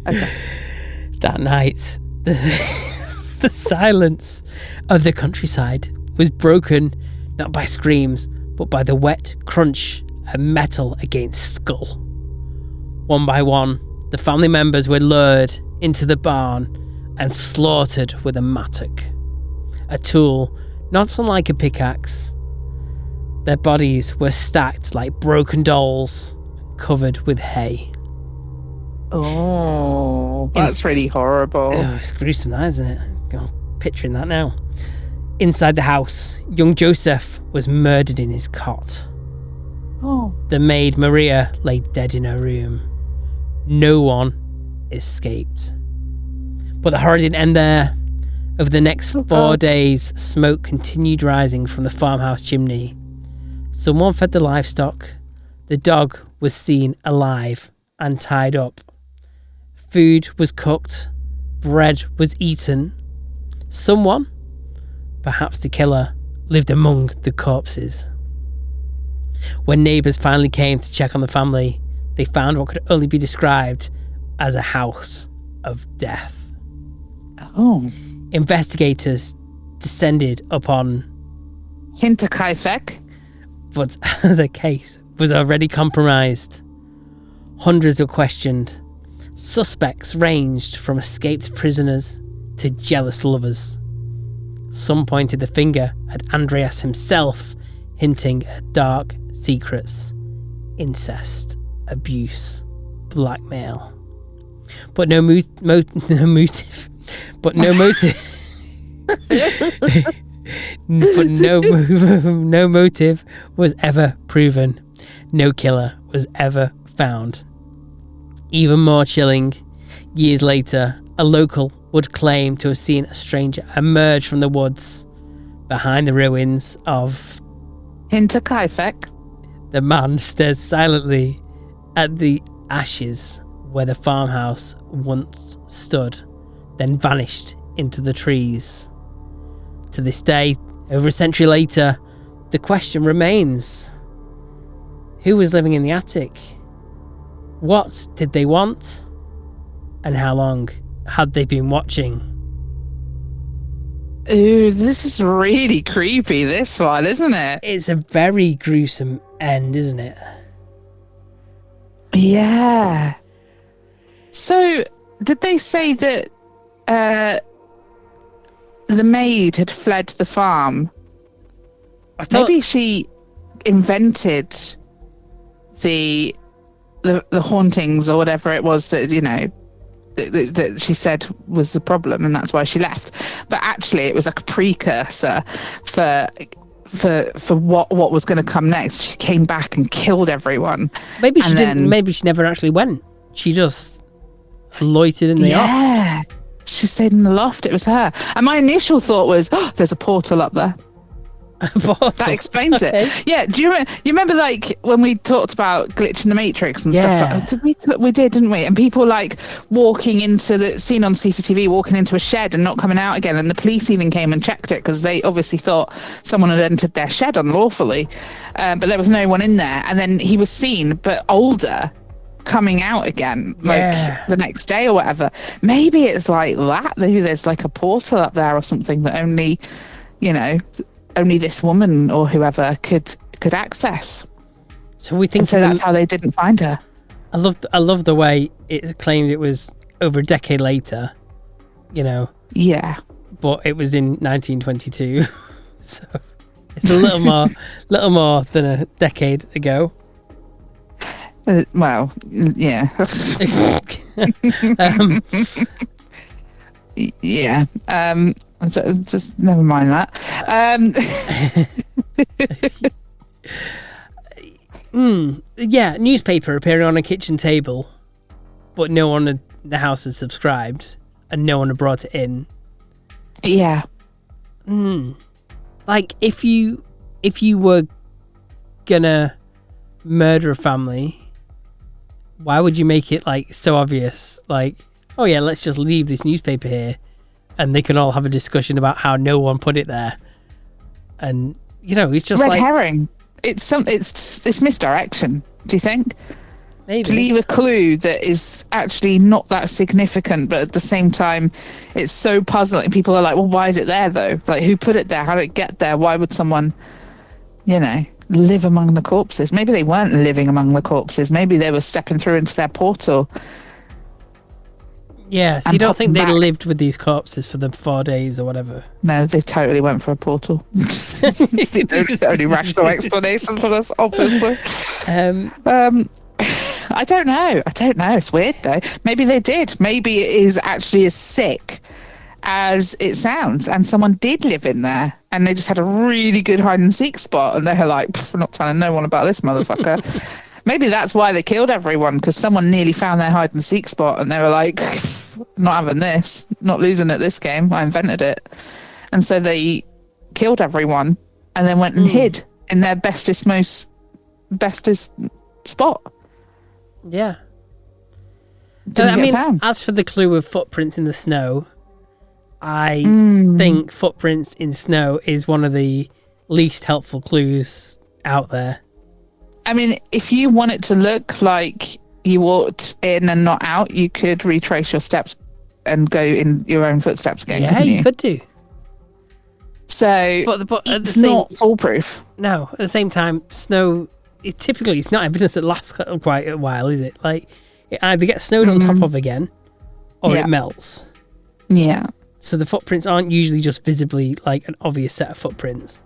Okay. That night, the silence of the countryside was broken not by screams, but by the wet crunch of metal against skull. One by one, the family members were lured into the barn and slaughtered with a mattock, a tool not unlike a pickaxe. Their bodies were stacked like broken dolls, covered with hay. Oh, that's really horrible. Oh, it's gruesome, that, isn't it? I'm picturing that now. Inside the house, young Joseph was murdered in his cot. Oh. The maid Maria lay dead in her room. No one escaped. But the horror didn't end there. Over the next 4 days, smoke continued rising from the farmhouse chimney. Someone fed the livestock. The dog was seen alive and tied up. Food was cooked. Bread was eaten. Someone, perhaps the killer, lived among the corpses. When neighbours finally came to check on the family, they found what could only be described as a house of death. Oh. Investigators descended upon Hinterkaifeck. but the case was already compromised. Hundreds were questioned. Suspects ranged from escaped prisoners to jealous lovers. Some pointed the finger at Andreas himself, hinting at dark secrets, incest, abuse, blackmail. But no motive. But no motive was ever proven. No killer was ever found. Even more chilling, years later, a local would claim to have seen a stranger emerge from the woods behind the ruins of Hinterkaifeck. The man stared silently at the ashes where the farmhouse once stood, then vanished into the trees. To this day, over a century later, the question remains: who was living in the attic? What did they want? And how long had they been watching? Ooh, this is really creepy, this one, isn't it? It's a very gruesome end, isn't it? Yeah. So, did they say that the maid had fled the farm? I thought, Maybe she invented the hauntings or whatever it was that, you know, that she said was the problem, and that's why she left. But actually, it was like a precursor for what was going to come next. She came back and killed everyone. Maybe she didn't. Maybe she never actually went. She just loitered in the loft. She stayed in the loft. It was her. And my initial thought was, oh, there's a portal up there. That explains it. Yeah. Do you remember like when we talked about glitch in the Matrix and stuff? We did, didn't we? And people like walking into the scene on CCTV, walking into a shed and not coming out again. And the police even came and checked it because they obviously thought someone had entered their shed unlawfully. But there was no one in there. And then he was seen, but older, coming out again, like the next day or whatever. Maybe it's like that. Maybe there's like a portal up there or something that only, only this woman or whoever could access. So we think. So that's how they didn't find her. I love the way it claimed it was over a decade later. Yeah. But it was in 1922, so it's a little more than a decade ago. Well, yeah. Yeah. Just never mind that. Yeah, newspaper appearing on a kitchen table, but no one in the house had subscribed, and no one had brought it in. Yeah. Like if you were gonna murder a family, why would you make it like so obvious? Like, oh yeah, let's just leave this newspaper here, and they can all have a discussion about how no one put it there. And it's just red herring. It's misdirection. Do you think? Maybe to leave a clue that is actually not that significant, but at the same time, it's so puzzling. People are like, well, why is it there though? Like, who put it there? How did it get there? Why would someone, live among the corpses? Maybe they weren't living among the corpses. Maybe they were stepping through into their portal. Yeah, so you don't think they lived with these corpses for the 4 days or whatever? No, they totally went for a portal. It's the only rational explanation for this, obviously. I don't know. It's weird though. Maybe they did. Maybe it is actually as sick as it sounds, and someone did live in there, and they just had a really good hide and seek spot, and they're like, we're not telling no one about this motherfucker. Maybe that's why they killed everyone, because someone nearly found their hide and seek spot, and they were like, not having this, not losing at this game. I invented it. And so they killed everyone and then went and hid in their bestest spot. Yeah. As for the clue of footprints in the snow, I think footprints in snow is one of the least helpful clues out there. I mean, if you want it to look like you walked in and not out, you could retrace your steps and go in your own footsteps again. Yeah, you could do. So, but it's not foolproof. No, at the same time, snow, it's not evidence that lasts quite a while, is it? Like, it either gets snowed on top of again, or it melts. Yeah. So the footprints aren't usually just visibly like an obvious set of footprints.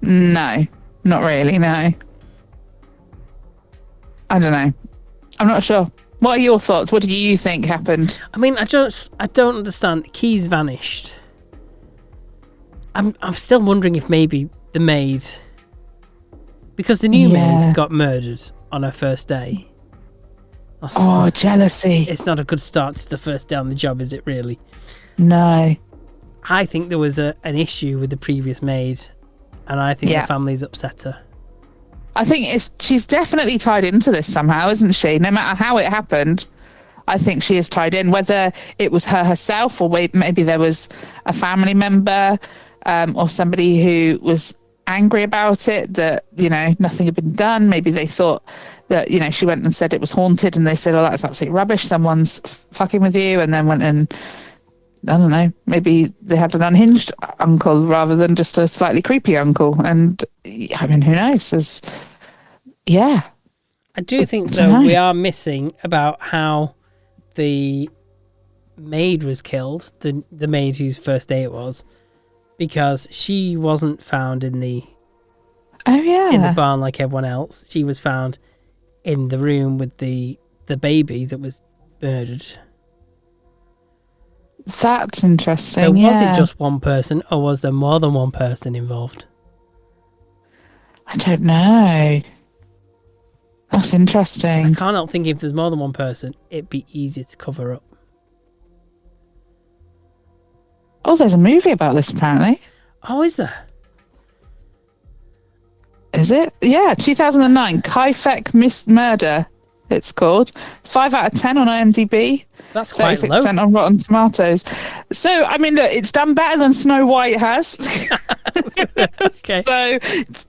No, not really, no. I don't know. I'm not sure. What are your thoughts? What do you think happened? I mean, I don't understand. Keys vanished. I'm still wondering if maybe the maid, because the new maid got murdered on her first day. Jealousy. It's not a good start to the first day on the job, is it really? No. I think there was an issue with the previous maid, and I think the family's upset her. I think she's definitely tied into this somehow, isn't she? No matter how it happened, I think she is tied in, whether it was her herself or maybe there was a family member or somebody who was angry about it, that, nothing had been done. Maybe they thought that, she went and said it was haunted, and they said, oh, that's absolute rubbish. Someone's fucking with you. And then went and, I don't know, maybe they had an unhinged uncle rather than just a slightly creepy uncle. And I mean, who knows? I do think, though, we are missing about how the maid was killed, the maid whose first day it was, because she wasn't found in the in the barn like everyone else. She was found in the room with the baby that was murdered. That's interesting. So was yeah. it just one person, or was there more than one person involved? I don't know. That's I interesting. can't help thinking if there's more than one person, it'd be easier to cover up. Oh, there's a movie about this apparently. Oh, is there? Is it? Yeah, 2009. Kaifeck Murder, it's called. 5 out of 10 on IMDb. That's quite low. 36% on Rotten Tomatoes. So, I mean, look, it's done better than Snow White has. Okay. So,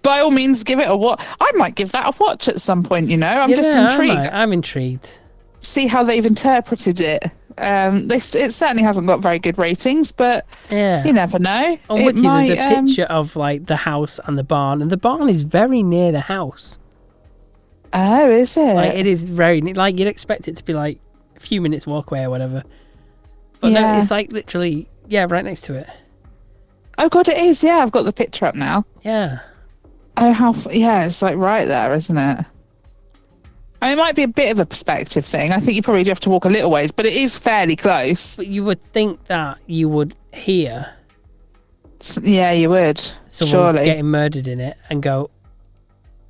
by all means, give it a watch. I might give that a watch at some point, you know. I'm just intrigued. I'm intrigued. See how they've interpreted it. It certainly hasn't got very good ratings, but Yeah. you never know. On It Wiki, might, there's a picture of like the house and the barn, and the barn is very near the house. Oh, is it? Like it is very like you'd expect it to be like a few minutes walk away or whatever, but no, Yeah. it's like literally right next to it. Oh God, it is. Yeah, I've got the picture up now. Yeah. Oh, yeah, it's like right there, isn't it? I mean, it might be a bit of a perspective thing. I think you probably do have to walk a little ways, but it is fairly close. But you would think that you would hear Yeah, you would. someone Surely. getting murdered in it and go.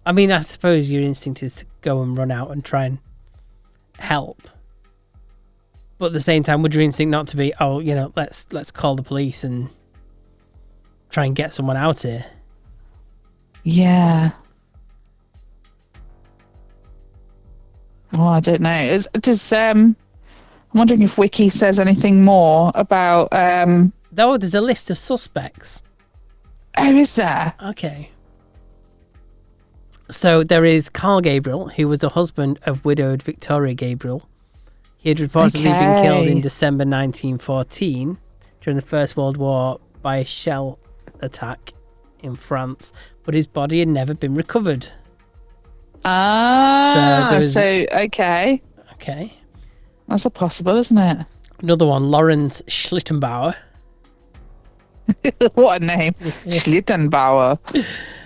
I mean, I suppose your instinct is to go and run out and try and help. But at the same time, would your instinct not to be, oh, you know, let's call the police and try and get someone out here? Yeah. Oh, I don't know. I'm wondering if Wiki says anything more about. Though there's a list of suspects. Oh, is there? Okay. So there is Carl Gabriel, who was the husband of widowed Victoria Gabriel. He had reportedly been killed in December 1914 during the First World War by a shell attack in France, but his body had never been recovered. Ah, so okay. Okay. That's a possible, isn't it? Another one, Lawrence Schlittenbauer. What a name. Schlittenbauer.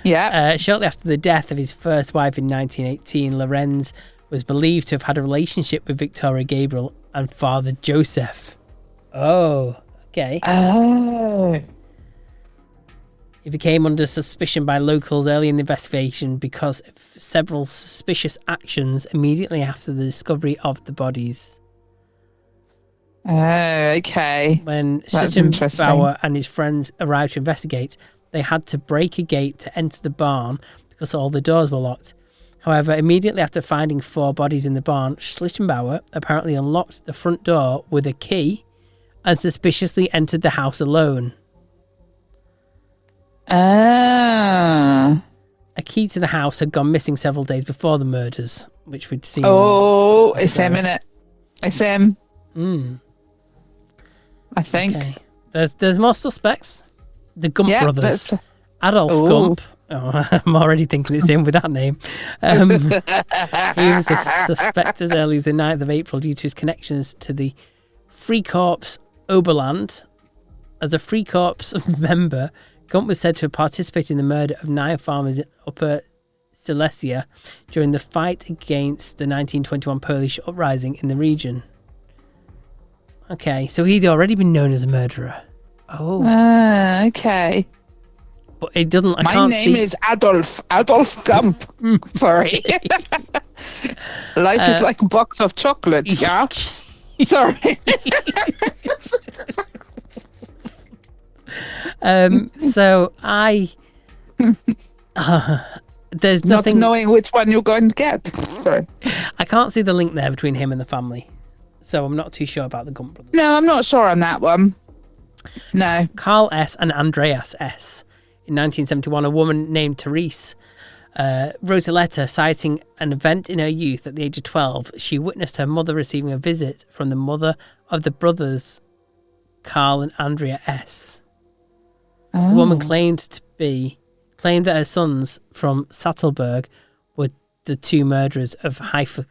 Yeah. Shortly after the death of his first wife in 1918, Lorenz was believed to have had a relationship with Victoria Gabriel and Father Joseph. Oh, okay. Oh. He became under suspicion by locals early in the investigation because of several suspicious actions immediately after the discovery of the bodies. Oh, okay. When That's interesting. Schlittenbauer and his friends arrived to investigate, they had to break a gate to enter the barn because all the doors were locked. However, immediately after finding 4 bodies in the barn, Schlittenbauer apparently unlocked the front door with a key and suspiciously entered the house alone. Ah. A key to the house had gone missing several days before the murders, which we'd seen. Oh, it's him, innit? It's him. I think. Okay. There's more suspects. The Gump brothers. Adolf Ooh. Gump. Oh, I'm already thinking it's him with that name. He was a suspect as early as the 9th of April due to his connections to the Freikorps Oberland. As a Freikorps member, Gump was said to have participated in the murder of 9 farmers in Upper Silesia during the fight against the 1921 Polish uprising in the region. Okay, so he'd already been known as a murderer. Oh. Okay. But it doesn't... My name is Adolf Gump. Sorry. Life is like a box of chocolate, yeah? Sorry. So I... there's nothing... Not knowing which one you're going to get. Sorry. I can't see the link there between him and the family. So I'm not too sure about the Gump brothers. No, I'm not sure on that one. No. Carl S. and Andreas S. In 1971, a woman named Therese wrote a letter citing an event in her youth. At the age of 12, she witnessed her mother receiving a visit from the mother of the brothers Carl and Andrea S. Oh. The woman claimed that her sons from Sattelberg were the 2 murderers of Haifa.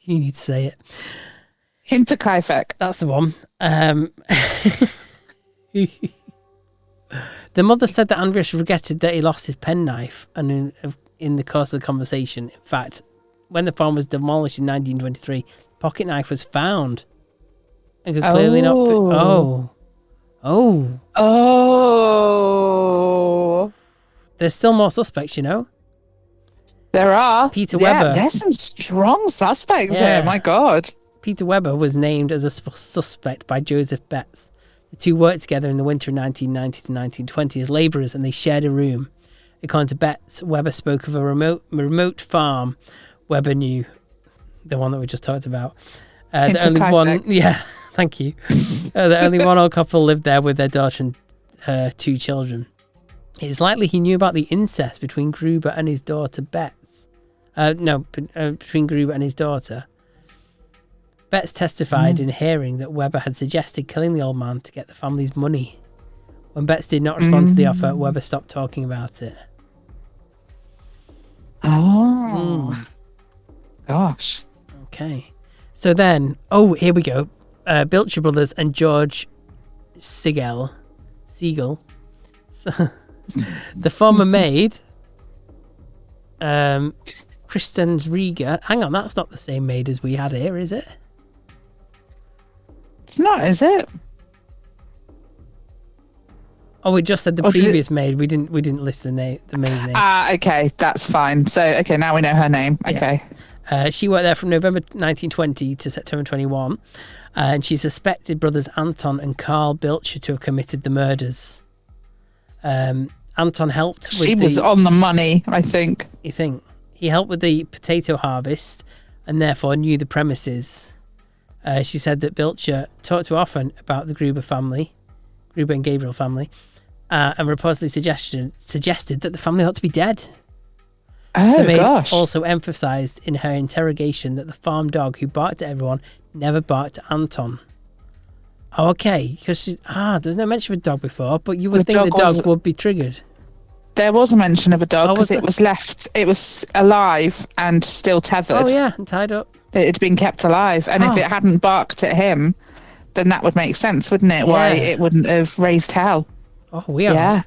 You need to say it. Hinterkaifeck. That's the one. The mother said that Andreas regretted that he lost his penknife, and in the course of the conversation, in fact, when the farm was demolished in 1923, the pocket knife was found. and could clearly not be... Oh. There's still more suspects, you know? There are. Peter Weber. There's some strong suspects Yeah. here. My God. Peter Weber was named as a suspect by Joseph Betts. The two worked together in the winter of 1990 to 1920 as labourers, and they shared a room. According to Betts, Weber spoke of a remote farm Weber knew, the one that we just talked about. The only one, yeah, thank you. The only one old couple lived there with their daughter and her 2 children. It's likely he knew about the incest between Gruber and his daughter Betts. Between Gruber and his daughter. Betts testified in hearing that Weber had suggested killing the old man to get the family's money. When Betts did not respond to the offer, Weber stopped talking about it. Oh. Gosh. Okay. So then, here we go. Bilcher Brothers and George Siegel. The former maid, Kristen Rieger. Hang on, that's not the same maid as we had here, is it? It's not, is it? Oh, we just said the previous maid. We didn't list the maid's name. Okay, that's fine. So, okay, now we know her name. Okay. She worked there from November 1920 to September 21, and she suspected brothers Anton and Carl Bilcher to have committed the murders. Anton helped with She was on the money, I think. You think? He helped with the potato harvest and therefore knew the premises. She said that Bilcher talked to her often about the Gruber and Gabriel family, and reportedly suggested that the family ought to be dead. Oh, the maid gosh. also emphasised in her interrogation that the farm dog who barked at everyone never barked at Anton. Oh, okay, because there's no mention of a dog before, but you would think the dog would be triggered. There was a mention of a dog because it was alive and still tethered. Oh, yeah, and tied up. It had been kept alive. And if it hadn't barked at him, then that would make sense, wouldn't it? Yeah. Why it wouldn't have raised hell. Oh, we are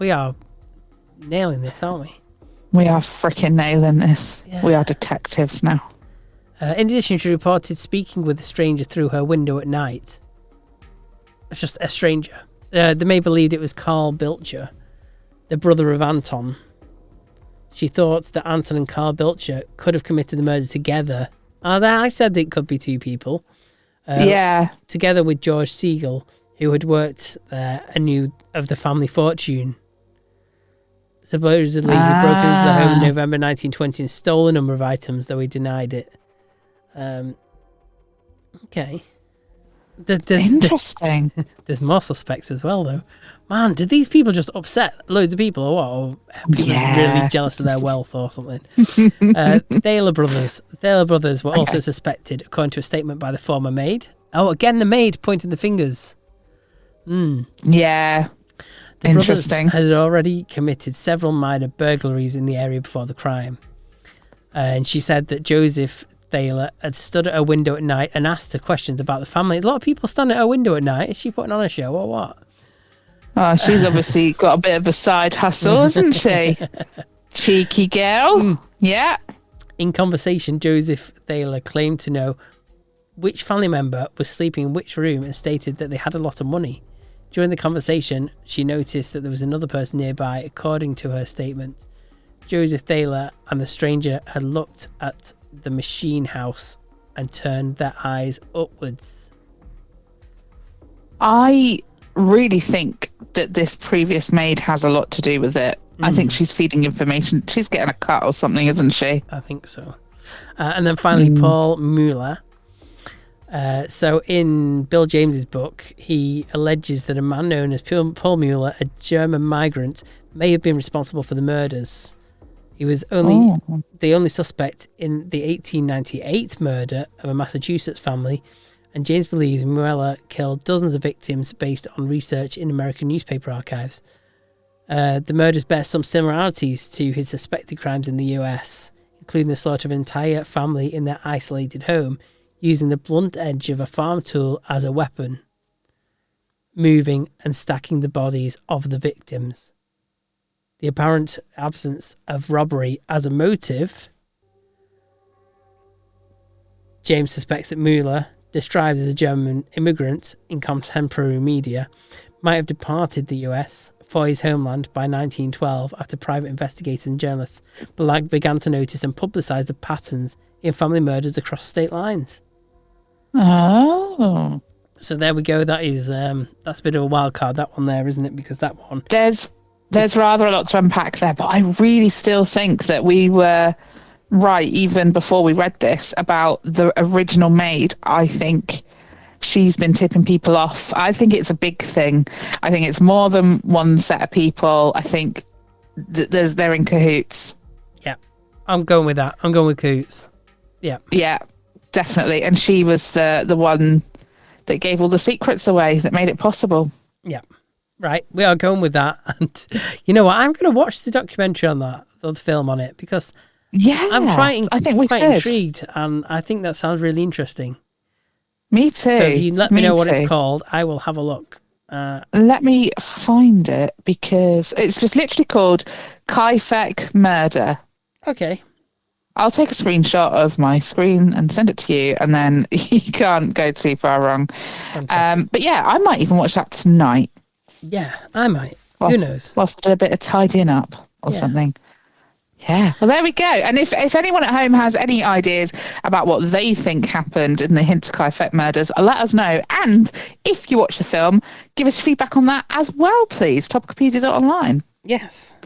nailing this, aren't we? We are freaking nailing this. Yeah. We are detectives now. In addition, she reported speaking with a stranger through her window at night. It's just a stranger. The maid believed it was Carl Bilcher, the brother of Anton. She thought that Anton and Carl Bilcher could have committed the murder together. I said it could be 2 people. Together with George Siegel, who had worked there and knew of the family fortune. Supposedly, he broke into the home in November 1920 and stole a number of items, though he denied it. Okay. Interesting. There's more suspects as well, though. Man, did these people just upset loads of people or what? Or people really jealous of their wealth or something? Thaler brothers were also suspected, according to a statement by the former maid. Oh, again, the maid pointing the fingers. Yeah. The Interesting. Brothers had already committed several minor burglaries in the area before the crime. And she said that Joseph Thaler had stood at her window at night and asked her questions about the family. A lot of people stand at her window at night. Is she putting on a show or what? Oh, she's obviously got a bit of a side hustle, hasn't she? Cheeky girl. Yeah. In conversation, Joseph Thaler claimed to know which family member was sleeping in which room and stated that they had a lot of money. During the conversation, she noticed that there was another person nearby. According to her statement, Joseph Thaler and the stranger had looked at the machine house and turned their eyes upwards. I really think that this previous maid has a lot to do with it. I think she's feeding information. She's getting a cut or something, isn't she? I think so. And then finally, Paul Mueller. So in Bill James's book, he alleges that a man known as Paul Mueller, a German migrant, may have been responsible for the murders. He was the only suspect in the 1898 murder of a Massachusetts family, and James believes Mueller killed dozens of victims based on research in American newspaper archives. The murders bear some similarities to his suspected crimes in the US, including the slaughter of an entire family in their isolated home, using the blunt edge of a farm tool as a weapon, moving and stacking the bodies of the victims. The apparent absence of robbery as a motive. James suspects that Mueller described as a German immigrant in contemporary media, might have departed the US for his homeland by 1912 after private investigators and journalists began to notice and publicise the patterns in family murders across state lines. Oh. So there we go. That is that's a bit of a wild card, that one there, isn't it? Because that one... There's rather a lot to unpack there, but I really still think that we were right even before we read this about the original maid. I think she's been tipping people off. I think it's a big thing. I think it's more than one set of people. I think they're in cahoots. Yeah, I'm going with that. I'm going with cahoots. Yeah. Yeah, definitely. And she was the one that gave all the secrets away that made it possible. Yeah. Right, we are going with that. And you know what? I'm going to watch the documentary on that, or the film on it, because I'm quite intrigued, and I think that sounds really interesting. Me too. So if you let me know what it's called, I will have a look. Let me find it, because it's just literally called Kaifeck Murder. Okay. I'll take a screenshot of my screen and send it to you, and then you can't go too far wrong. But yeah, I might even watch that tonight. Yeah, I might. Who knows? Whilst a bit of tidying up or something. Yeah. Well, there we go. And if anyone at home has any ideas about what they think happened in the Hinterkaifeck murders, let us know. And if you watch the film, give us feedback on that as well, please. Topicopedia.online. Yes.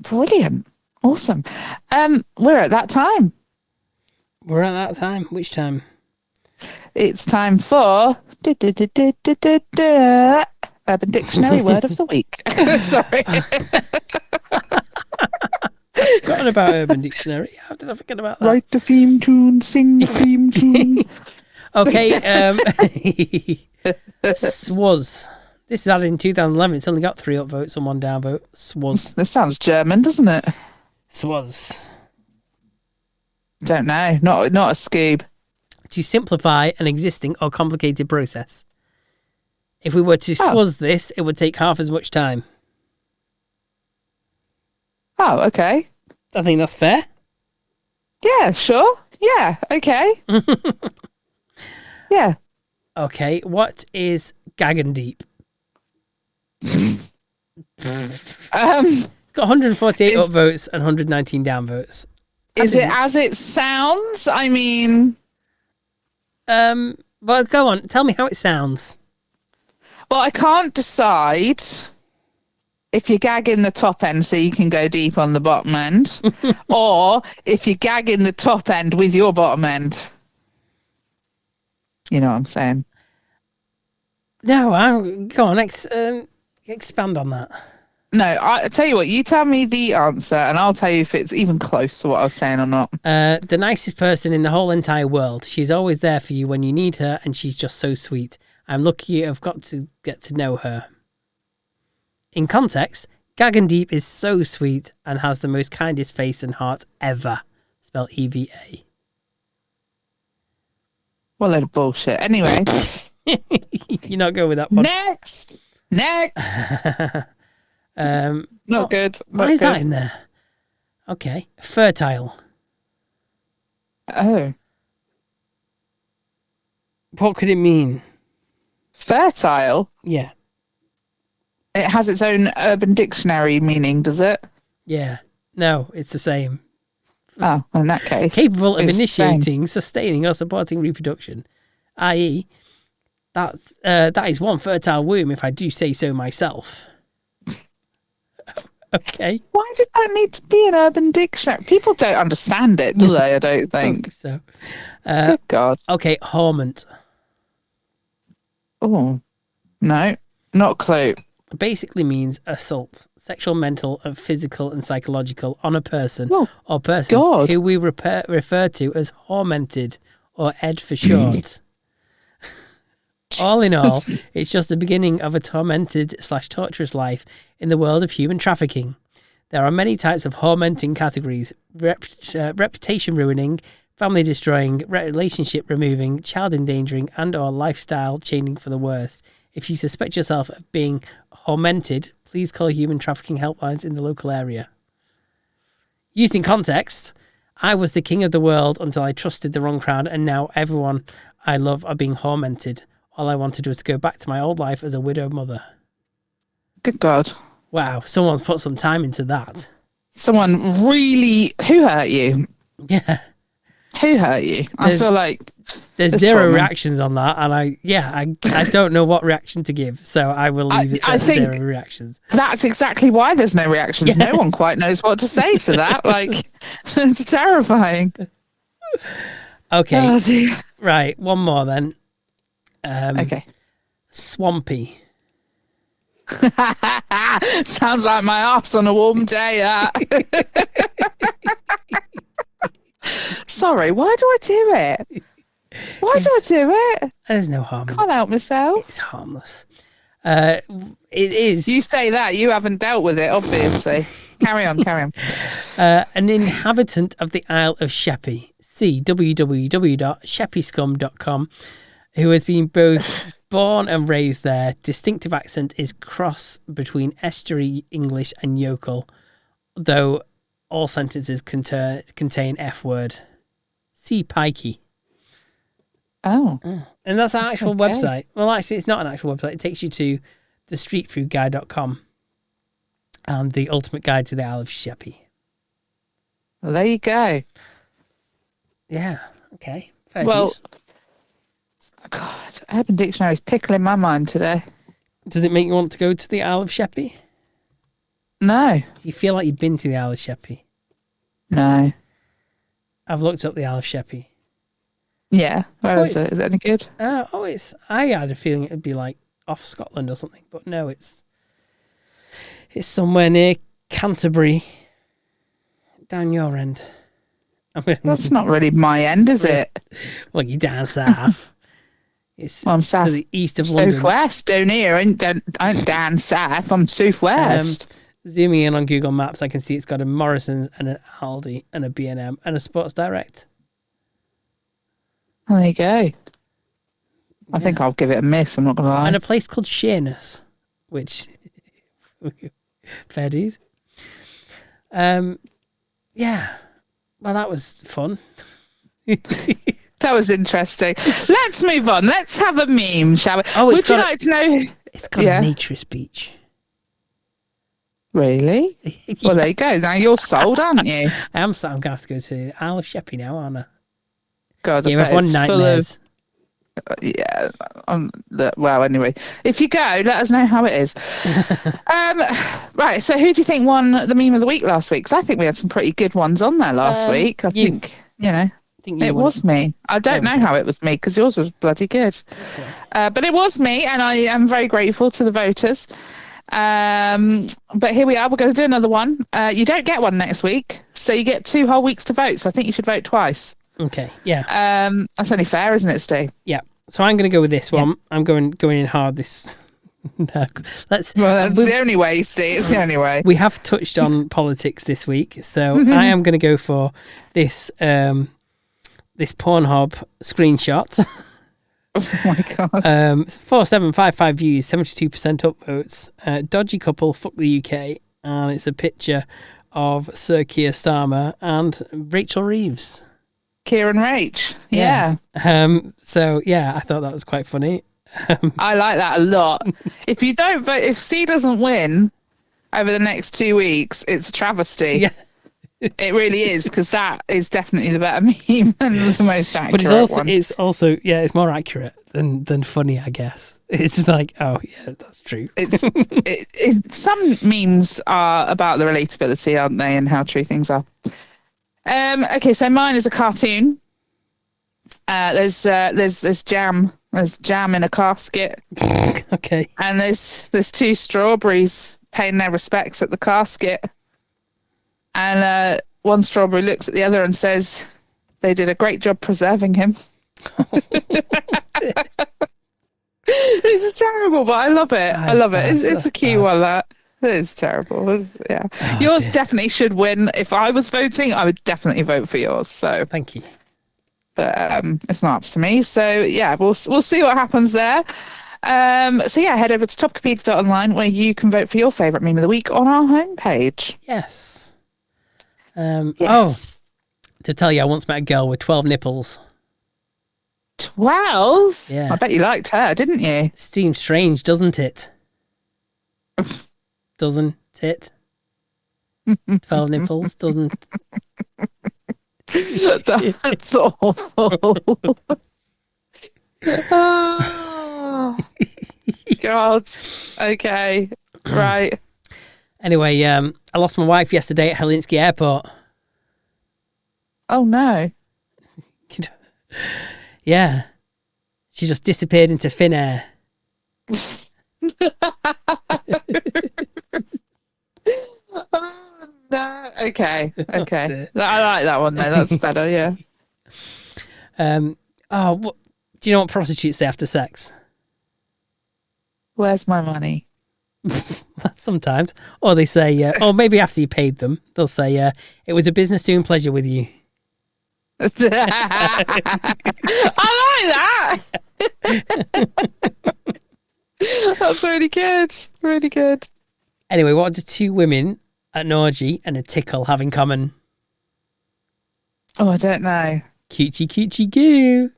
Brilliant. Awesome. We're at that time. We're at that time. Which time? It's time for Urban Dictionary Word of the Week. Sorry. Forgotten about Urban Dictionary. How did I forget about that? Write the theme tune, sing the theme tune. Okay. Swaz. This is added in 2011. It's only got 3 upvotes and 1 downvote. Swaz. This sounds German, doesn't it? Swaz. Don't know. Not a Scoob. To simplify an existing or complicated process. If we were to swaz this, it would take half as much time. Oh, okay. I think that's fair. Yeah, sure. Yeah, okay. Yeah. Okay, what is Gagendeep? It's got 148 upvotes and 119 downvotes. Is it as it sounds? I mean... Well, go on. Tell me how it sounds. Well, I can't decide if you gag in the top end so you can go deep on the bottom end, or if you gag in the top end with your bottom end. You know what I'm saying? No, go on. Expand on that. No, I tell you what. You tell me the answer, and I'll tell you if it's even close to what I was saying or not. The nicest person in the whole entire world. She's always there for you when you need her, and she's just so sweet. I'm lucky I've got to get to know her. In context, Gagendeep is so sweet and has the most kindest face and heart ever. Spelled EVA. What a load of bullshit. Anyway. You're not going with that one. Next. Not good. Why is that in there? Okay. Fertile. Oh. What could it mean? Fertile? Yeah. It has its own Urban Dictionary meaning, does it? Yeah. No, it's the same. Oh, in that case. Capable of initiating, sustaining, or supporting reproduction. I.e., that is one fertile womb, if I do say so myself. Okay. Why did that need to be an Urban Dictionary? People don't understand it, do they? I don't think. So. Good God. Okay, horment. Oh, no, not a clue. Basically means assault, sexual, mental, and physical and psychological on a person or persons who we refer to as tormented or ed for short. All in all, it's just the beginning of a tormented/torturous life in the world of human trafficking. There are many types of tormenting categories: reputation ruining, family destroying, relationship removing, child endangering, and/or lifestyle changing for the worse. If you suspect yourself of being tormented, please call human trafficking helplines in the local area. Used in context, I was the king of the world until I trusted the wrong crowd, and now everyone I love are being tormented. All I wanted was to go back to my old life as a widowed mother. Good God. Wow, someone's put some time into that. Someone really... Who hurt you? Yeah. Who hurt you? I feel like... There's zero reactions on that, and I don't know what reaction to give, so I will leave it at zero reactions. That's exactly why there's no reactions. Yeah. No one quite knows what to say to that. Like, it's terrifying. Okay. Oh, right, one more then. Okay. Swampy. Sounds like my arse on a warm day. Sorry, why do I do it? Why do I do it? There's no harm. Can't help myself. It's harmless. It is. You say that. You haven't dealt with it, obviously. Carry on. An inhabitant of the Isle of Sheppey, see www.sheppyscum.com, who has been both born and raised there. Distinctive accent is cross between estuary English and yokel, though all sentences contain F word. See pikey. Oh. And that's an actual website. Well, actually, it's not an actual website. It takes you to the streetfoodguide.com and the ultimate guide to the Isle of Sheppey. Well, there you go. Yeah. Okay. Fair use. God, Urban Dictionary's pickling my mind today. Does it make you want to go to the Isle of Sheppey? No. Do you feel like you've been to the Isle of Sheppey? No. I've looked up the Isle of Sheppey. Yeah. Where is it? Is it any good? I had a feeling it would be like off Scotland or something, but no, it's somewhere near Canterbury, down your end. That's not really my end, is it? Well, you're down south. I'm south. To the east of London. Southwest, down here. I'm down south. I'm southwest. Zooming in on Google Maps, I can see it's got a Morrison's and an Aldi and a B&M and a Sports Direct. There you go. I think I'll give it a miss, I'm not going to lie. And a place called Sheerness, which... fair dues. Yeah. Well, that was fun. That was interesting. Let's move on. Let's have a meme, shall we? Oh, would you like to know? It's got a naturist beach. Really? Yeah. Well, there you go. Now you're sold, aren't you? I'm going to have to go to Isle of Sheppey now, aren't I? God, Game of One nightmares. Yeah. Well, anyway, if you go, let us know how it is. Right. So, who do you think won the meme of the week last week? Because I think we had some pretty good ones on there last week. I think it was me. I don't know how it was me because yours was bloody good. Okay. But it was me, and I am very grateful to the voters. But here we are. We're going to do another one. You don't get one next week, so you get 2 whole weeks to vote. So I think you should vote twice. Okay, yeah. That's only fair, isn't it, Stu? Yeah. So I'm going to go with this one. I'm going in hard this. That's the only way, Stu. It's the only way. We have touched on politics this week, so I am going to go for this this Pornhub screenshot. Oh my God. 4755 views, 72% upvotes. Dodgy couple, fuck the UK, and it's a picture of Sir Keir Starmer and Rachel Reeves. Kieran Rach. Yeah. So yeah, I thought that was quite funny. I like that a lot. If you don't vote, if C doesn't win over the next 2 weeks, it's a travesty. Yeah. It really is, because that is definitely the better meme and the most accurate but one. It's also it's more accurate than funny, I guess. It's just like, oh yeah, that's true. Some memes are about the relatability, aren't they, and how true things are. Okay, so mine is a cartoon. There's jam. There's jam in a casket. Okay. And there's 2 strawberries paying their respects at the casket. And one strawberry looks at the other and says, "They did a great job preserving him." It's terrible, but I love it. I love it. It's a cute one, that. It is terrible. Yeah. Yours definitely should win. If I was voting, I would definitely vote for yours. So thank you. But it's not up to me. So yeah, we'll see what happens there. So yeah, head over to topcopedia.online where you can vote for your favourite meme of the week on our homepage. Yes. Yes. to tell you I once met a girl with 12 nipples. 12? Yeah. I bet you liked her, didn't you? Seems strange, doesn't it? Doesn't it? 12 nipples, doesn't... That's awful. Oh, God. Okay. Right. Anyway, I lost my wife yesterday at Helsinki Airport. Oh, no. Yeah. She just disappeared into thin air. Oh, no. Okay. Okay. I like that one, though. That's better, yeah. Do you know what prostitutes say after sex? Where's my money? Sometimes. Or they say, or maybe after you paid them, they'll say, it was a business doing pleasure with you. I like that. That's really good. Really good. Anyway, what do two women, an orgy and a tickle have in common? Oh, I don't know. Coochie coochie goo.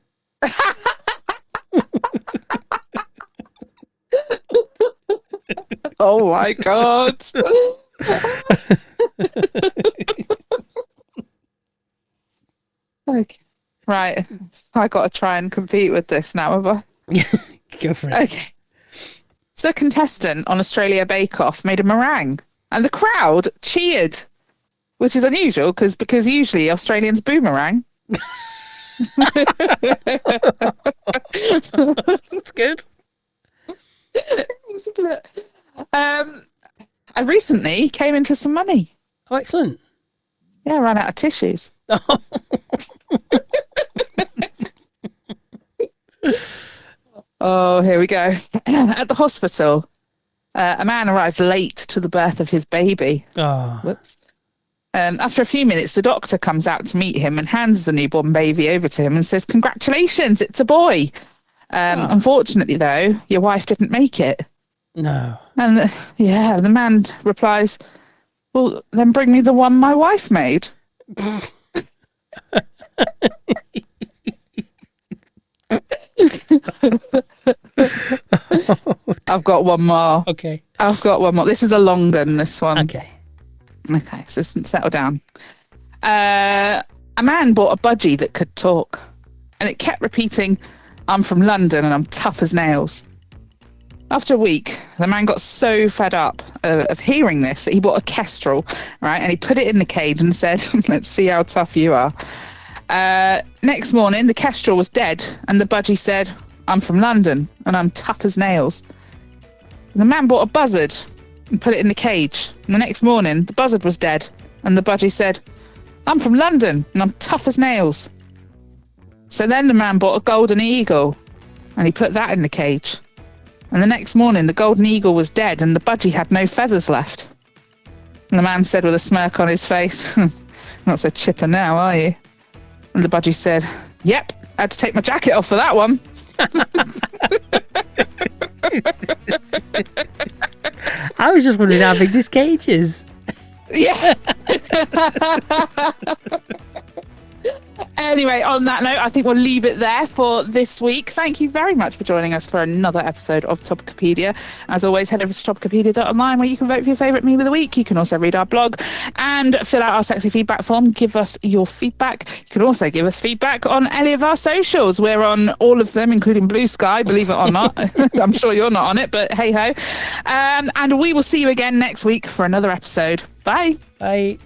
Oh my God. Okay. Right. I got to try and compete with this now, have I? Go for it. Okay. So a contestant on Australia Bake Off made a meringue and the crowd cheered, which is unusual because usually Australians boomerang. That's good. I recently came into some money. Oh, excellent. Yeah, I ran out of tissues. Oh, here we go. At the hospital, a man arrives late to the birth of his baby. Oh. Whoops. After a few minutes, the doctor comes out to meet him and hands the newborn baby over to him and says, "Congratulations, it's a boy. Unfortunately, though, your wife didn't make it." No. And the man replies, "Well, then bring me the one my wife made." I've got one more. Okay. I've got one more. This is a long one, this one. Okay. Okay, so settle down. A man bought a budgie that could talk, and it kept repeating, "I'm from London and I'm tough as nails." After a week, the man got so fed up of hearing this that he bought a kestrel, right? And he put it in the cage and said, "Let's see how tough you are." Next morning, the kestrel was dead, and the budgie said, "I'm from London and I'm tough as nails." And the man bought a buzzard and put it in the cage. And the next morning, the buzzard was dead, and the budgie said, "I'm from London and I'm tough as nails." So then the man bought a golden eagle, and he put that in the cage. And the next morning, the golden eagle was dead, and the budgie had no feathers left. And the man said with a smirk on his face, "Not so chipper now, are you?" And the budgie said, "Yep, I had to take my jacket off for that one." I was just wondering how big this cage is. Yeah. Anyway, on that note, I think we'll leave it there for this week. Thank you very much for joining us for another episode of Topicopedia. As always, head over to topicopedia.online where you can vote for your favourite meme of the week. You can also read our blog and fill out our sexy feedback form. Give us your feedback. You can also give us feedback on any of our socials. We're on all of them, including Blue Sky, believe it or not. I'm sure you're not on it, but hey ho. And we will see you again next week for another episode. Bye. Bye.